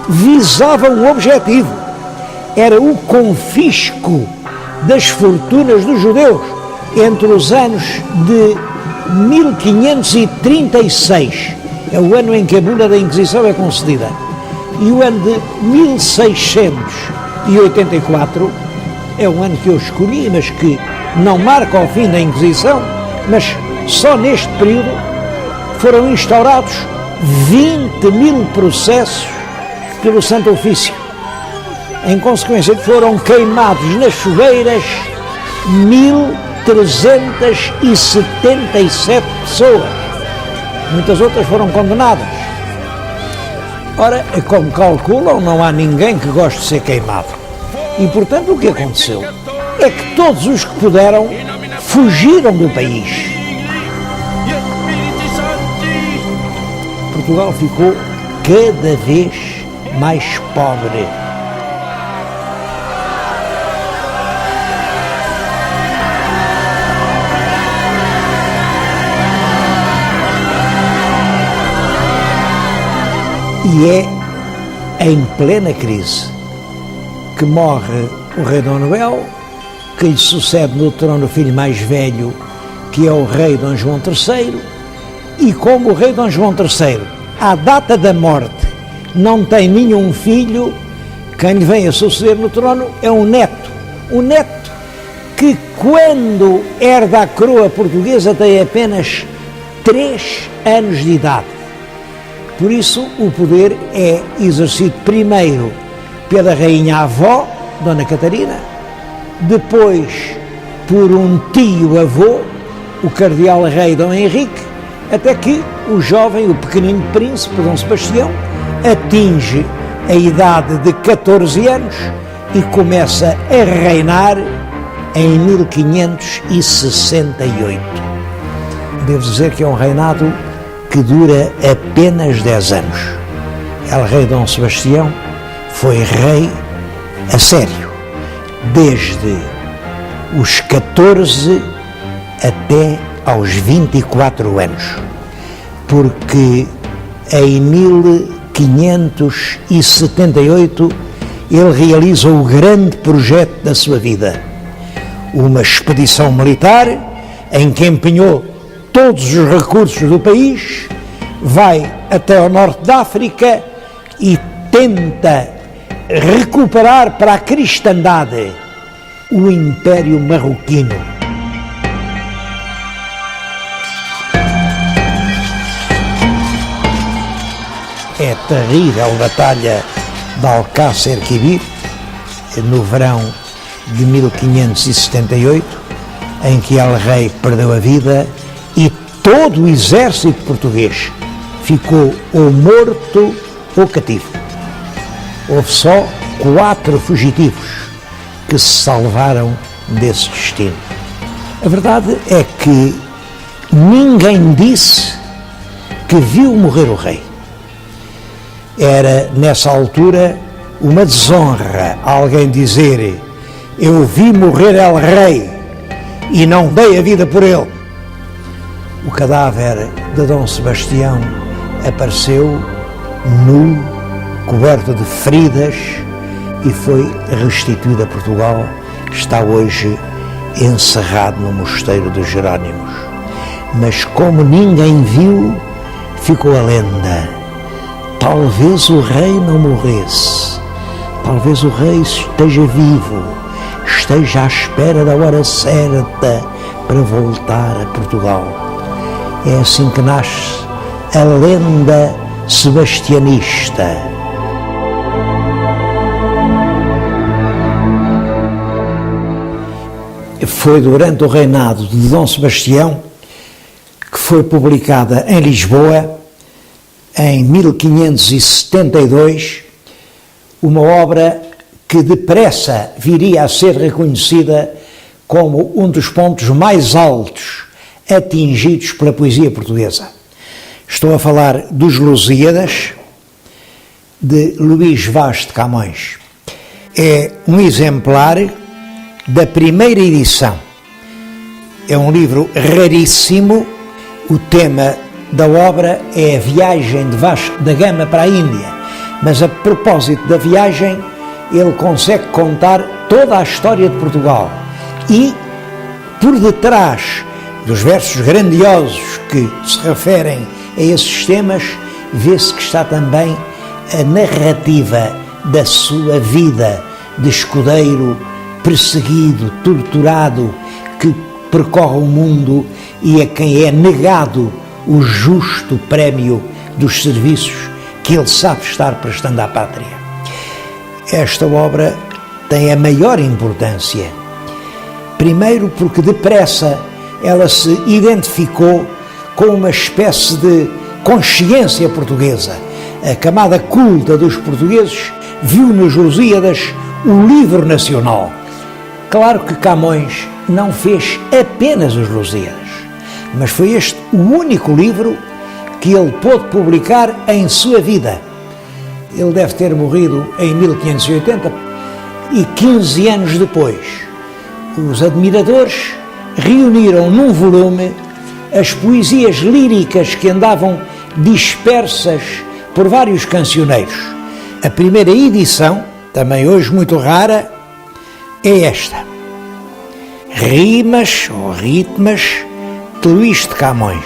visava um objetivo: era o confisco das fortunas dos judeus entre os anos de 1536, é o ano em que a bula da Inquisição é concedida, e o ano de 1684 é um ano que eu escolhi, mas que não marca o fim da Inquisição, mas só neste período foram instaurados 20.000 processos pelo Santo Ofício. Em consequência, foram queimados nas fogueiras 1.377 pessoas. Muitas outras foram condenadas. Ora, como calculam, não há ninguém que goste de ser queimado. E, portanto, o que aconteceu é que todos os que puderam fugiram do país. Portugal ficou cada vez mais pobre. E é em plena crise que morre o rei Dom Manuel, que lhe sucede no trono o filho mais velho, que é o rei Dom João III, e como o rei Dom João III, à data da morte, não tem nenhum filho, quem lhe vem a suceder no trono é um neto que, quando herda a coroa portuguesa, tem apenas 3 anos de idade. Por isso, o poder é exercido primeiro pela rainha avó, Dona Catarina, depois por um tio-avô, o cardeal rei Dom Henrique, até que o jovem, o pequenino príncipe Dom Sebastião, atinge a idade de 14 anos e começa a reinar em 1568. Devo dizer que é um reinado que dura apenas 10 anos. El Rei Dom Sebastião foi rei a sério, desde os 14 até aos 24 anos, porque em 1578 ele realiza o grande projeto da sua vida, uma expedição militar em que empenhou todos os recursos do país, vai até ao norte da África e tenta recuperar para a cristandade o Império Marroquino. é a terrível batalha de Alcácer Quibir, no verão de 1578, em que El Rei perdeu a vida e todo o exército português ficou ou morto ou cativo. Houve só 4 fugitivos que se salvaram desse destino. A verdade é que ninguém disse que viu morrer o rei. Era, nessa altura, uma desonra alguém dizer: eu vi morrer El Rei e não dei a vida por ele. O cadáver de Dom Sebastião apareceu nu, coberto de feridas, e foi restituído a Portugal. Está hoje encerrado no mosteiro dos Jerónimos. Mas como ninguém viu, ficou a lenda: talvez o rei não morresse, talvez o rei esteja vivo, esteja à espera da hora certa para voltar a Portugal. É assim que nasce a lenda sebastianista. Foi durante o reinado de Dom Sebastião que foi publicada em Lisboa, em 1572, uma obra que depressa viria a ser reconhecida como um dos pontos mais altos atingidos pela poesia portuguesa. Estou a falar dos Lusíadas, de Luís Vaz de Camões. É um exemplar da primeira edição. É um livro raríssimo. O tema da obra é a viagem de Vasco da Gama para a Índia, mas a propósito da viagem ele consegue contar toda a história de Portugal e por detrás dos versos grandiosos que se referem a esses temas vê-se que está também a narrativa da sua vida de escudeiro perseguido, torturado, que percorre o mundo e a quem é negado o justo prémio dos serviços que ele sabe estar prestando à pátria. Esta obra tem a maior importância, primeiro porque depressa ela se identificou com uma espécie de consciência portuguesa. A camada culta dos portugueses viu nos Lusíadas o livro nacional. Claro que Camões não fez apenas os Lusíadas, mas foi este o único livro que ele pôde publicar em sua vida. Ele deve ter morrido em 1580 e 15 anos depois, os admiradores reuniram num volume as poesias líricas que andavam dispersas por vários cancioneiros. A primeira edição, também hoje muito rara, é esta: Rimas ou Ritmas de Luís de Camões.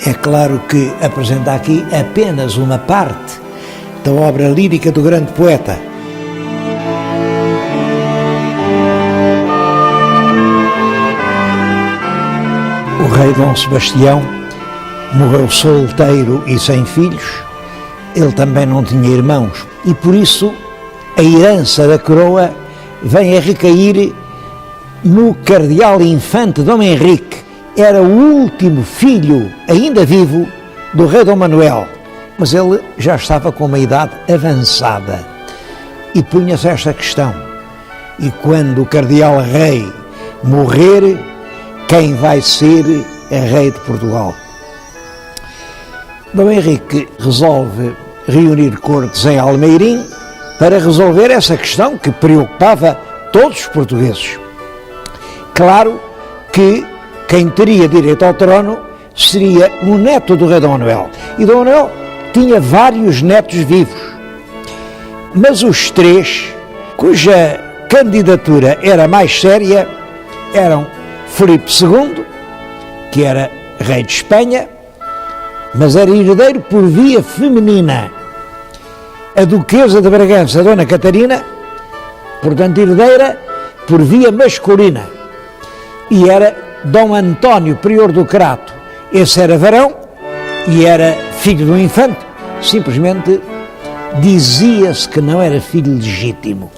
É claro que apresenta aqui apenas uma parte da obra lírica do grande poeta. O rei Dom Sebastião morreu solteiro e sem filhos. Ele também não tinha irmãos e por isso a herança da coroa vem a recair no cardeal infante Dom Henrique. Era o último filho ainda vivo do rei Dom Manuel, mas ele já estava com uma idade avançada e punha-se esta questão: e quando o cardeal rei morrer, quem vai ser rei de Portugal? Dom Henrique resolve reunir cortes em Almeirim para resolver essa questão que preocupava todos os portugueses. Claro que quem teria direito ao trono seria o neto do rei Dom Manuel. E Dom Manuel tinha vários netos vivos, mas os 3 cuja candidatura era mais séria eram Filipe II, que era rei de Espanha, mas era herdeiro por via feminina, a duquesa de Bragança, Dona Catarina, portanto herdeira por via masculina, e era Dom António, prior do Crato, esse era varão e era filho do infante, simplesmente dizia-se que não era filho legítimo.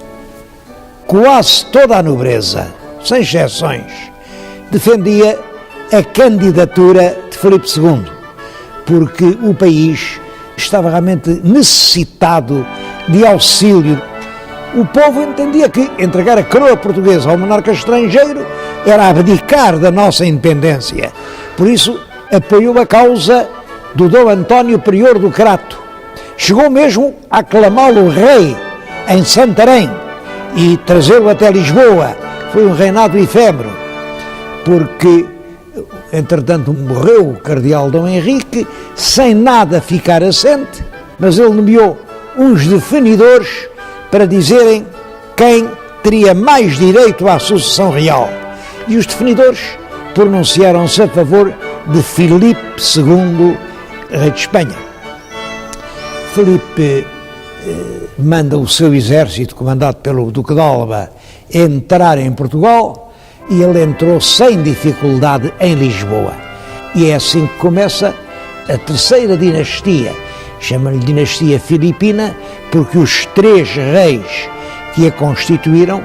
Quase toda a nobreza, sem exceções, defendia a candidatura de Filipe II, porque o país estava realmente necessitado de auxílio. O povo entendia que entregar a coroa portuguesa ao monarca estrangeiro era abdicar da nossa independência. Por isso, apoiou a causa do Dom António Prior do Crato. Chegou mesmo a aclamá-lo rei em Santarém e trazê-lo até Lisboa. Foi um reinado efêmero, porque, entretanto, morreu o cardeal Dom Henrique, sem nada ficar assente, mas ele nomeou uns definidores para dizerem quem teria mais direito à sucessão real. E os definidores pronunciaram-se a favor de Filipe II, rei de Espanha. Filipe manda o seu exército, comandado pelo Duque de Alba, entrar em Portugal, e ele entrou sem dificuldade em Lisboa. E é assim que começa a terceira dinastia. Chama-lhe dinastia filipina porque os três reis que a constituíram,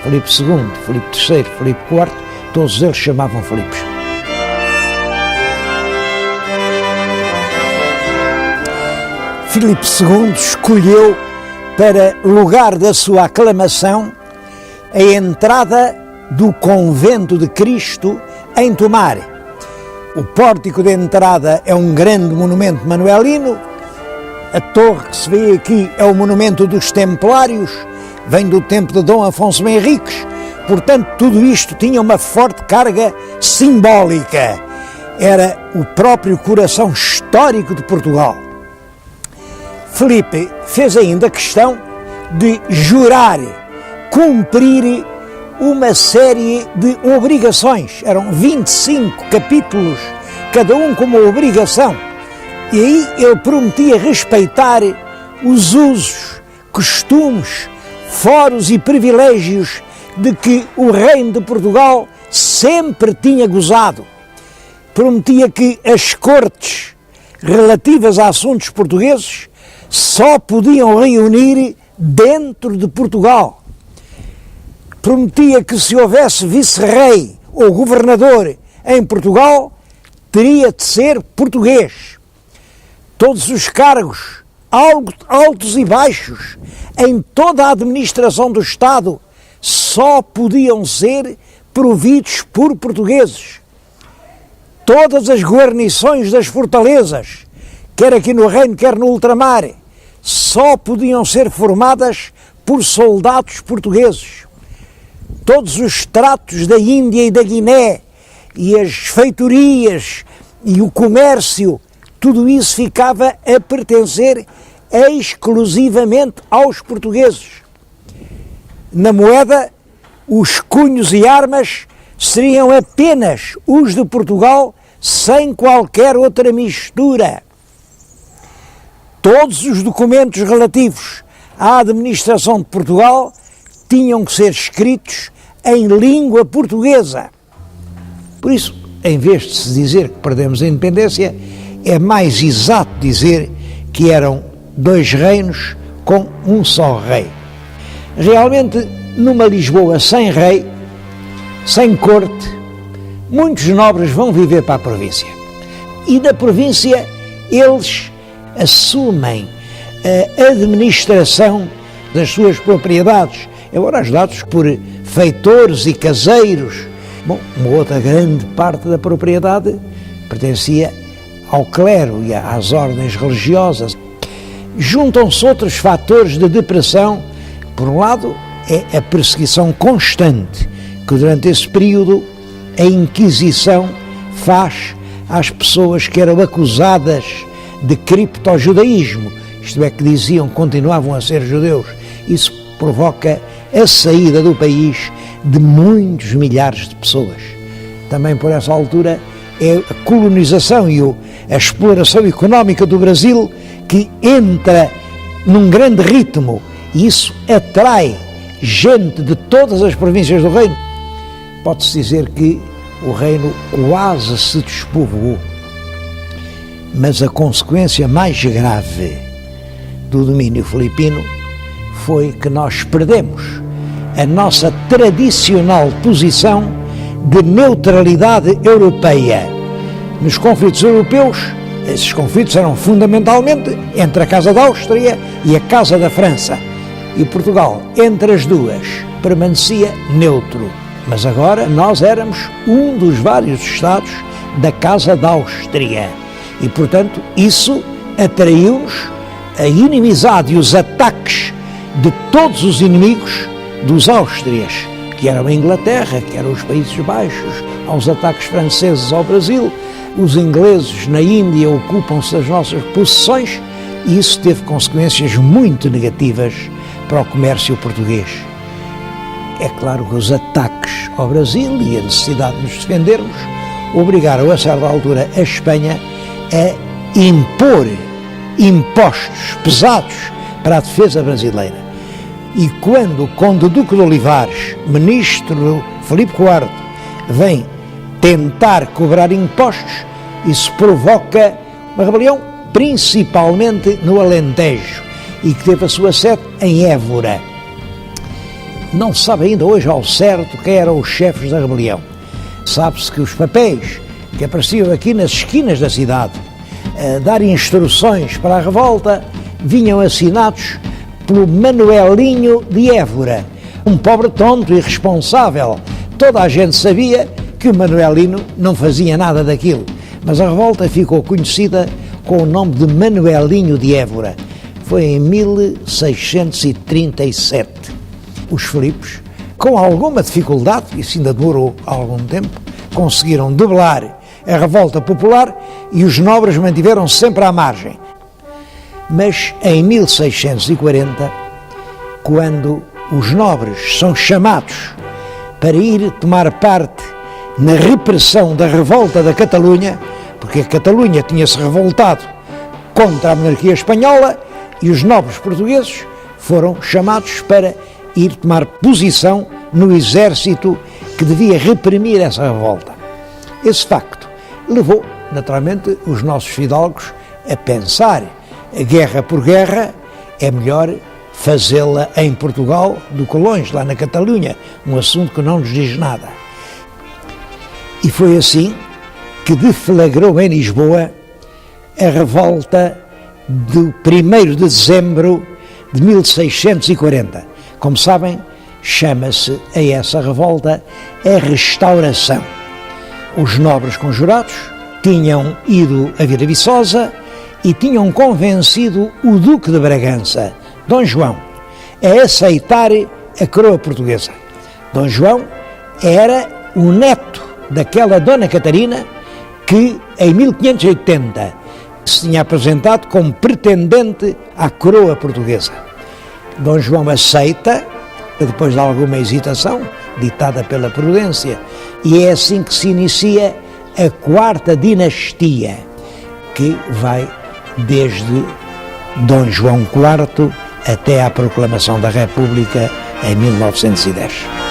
Filipe II, Filipe III, Filipe IV, todos eles chamavam Filipes. Filipe II escolheu para lugar da sua aclamação a entrada do Convento de Cristo em Tomar. O pórtico de entrada é um grande monumento manuelino. A torre que se vê aqui é o monumento dos Templários, vem do tempo de Dom Afonso Henriques. Portanto, tudo isto tinha uma forte carga simbólica. Era o próprio coração histórico de Portugal. Filipe fez ainda questão de jurar, cumprir uma série de obrigações. Eram 25 capítulos, cada um com uma obrigação. E aí ele prometia respeitar os usos, costumes, foros e privilégios de que o reino de Portugal sempre tinha gozado. Prometia que as cortes relativas a assuntos portugueses só podiam reunir dentro de Portugal. Prometia que se houvesse vice-rei ou governador em Portugal, teria de ser português. Todos os cargos, altos e baixos, em toda a administração do Estado, só podiam ser providos por portugueses. Todas as guarnições das fortalezas, quer aqui no Reino, quer no ultramar, só podiam ser formadas por soldados portugueses. Todos os tratos da Índia e da Guiné, e as feitorias, e o comércio, tudo isso ficava a pertencer exclusivamente aos portugueses. Na moeda, os cunhos e armas seriam apenas os de Portugal, sem qualquer outra mistura. Todos os documentos relativos à administração de Portugal tinham que ser escritos em língua portuguesa. Por isso, em vez de se dizer que perdemos a independência, é mais exato dizer que eram dois reinos com um só rei. Realmente, numa Lisboa sem rei, sem corte, muitos nobres vão viver para a província. E da província eles assumem a administração das suas propriedades, embora ajudados por feitores e caseiros. Bom, uma outra grande parte da propriedade pertencia ao clero e às ordens religiosas. Juntam-se outros fatores de depressão. Por um lado, é a perseguição constante que durante esse período a Inquisição faz às pessoas que eram acusadas de criptojudaísmo, isto é, que diziam que continuavam a ser judeus. Isso provoca a saída do país de muitos milhares de pessoas. Também por essa altura é a colonização e a exploração económica do Brasil que entra num grande ritmo, e isso atrai gente de todas as províncias do reino. Pode-se dizer que o reino quase se despovoou, mas a consequência mais grave do domínio filipino foi que nós perdemos a nossa tradicional posição de neutralidade europeia. Nos conflitos europeus, esses conflitos eram fundamentalmente entre a Casa da Áustria e a Casa da França. E Portugal, entre as duas, permanecia neutro. Mas agora nós éramos um dos vários Estados da Casa da Áustria. E, portanto, isso atraiu-nos a inimizade e os ataques de todos os inimigos dos Áustrias, que eram a Inglaterra, que eram os Países Baixos, aos ataques franceses ao Brasil. Os ingleses na Índia ocupam-se das nossas possessões e isso teve consequências muito negativas para o comércio português. É claro que os ataques ao Brasil e a necessidade de nos defendermos obrigaram a certa altura a Espanha a impor impostos pesados para a defesa brasileira. E quando o Conde Duque de Olivares, ministro Filipe IV, vem tentar cobrar impostos, isso provoca uma rebelião principalmente no Alentejo e que teve a sua sede em Évora. Não se sabe ainda hoje ao certo quem eram os chefes da rebelião. Sabe-se que os papéis que apareciam aqui nas esquinas da cidade a dar instruções para a revolta vinham assinados pelo Manuelinho de Évora, um pobre tonto irresponsável. Toda a gente sabia que o Manuelino não fazia nada daquilo, mas a revolta ficou conhecida com o nome de Manuelinho de Évora. Foi em 1637. Os Filipos, com alguma dificuldade, isso ainda demorou algum tempo, conseguiram debelar a revolta popular e os nobres mantiveram-se sempre à margem. Mas em 1640, quando os nobres são chamados para ir tomar parte na repressão da revolta da Catalunha, porque a Catalunha tinha-se revoltado contra a monarquia espanhola e os nobres portugueses foram chamados para ir tomar posição no exército que devia reprimir essa revolta. Esse facto levou, naturalmente, os nossos fidalgos a pensar: a guerra por guerra é melhor fazê-la em Portugal do que longe, lá na Catalunha, um assunto que não nos diz nada. E foi assim que deflagrou em Lisboa a revolta do 1º de dezembro de 1640. Como sabem, chama-se a essa revolta a Restauração. Os nobres conjurados tinham ido a Vila Viçosa e tinham convencido o Duque de Bragança, Dom João, a aceitar a coroa portuguesa. Dom João era o neto daquela Dona Catarina que, em 1580, se tinha apresentado como pretendente à coroa portuguesa. Dom João aceita, depois de alguma hesitação, ditada pela prudência, e é assim que se inicia a 4ª dinastia, que vai desde Dom João IV até à proclamação da República em 1910.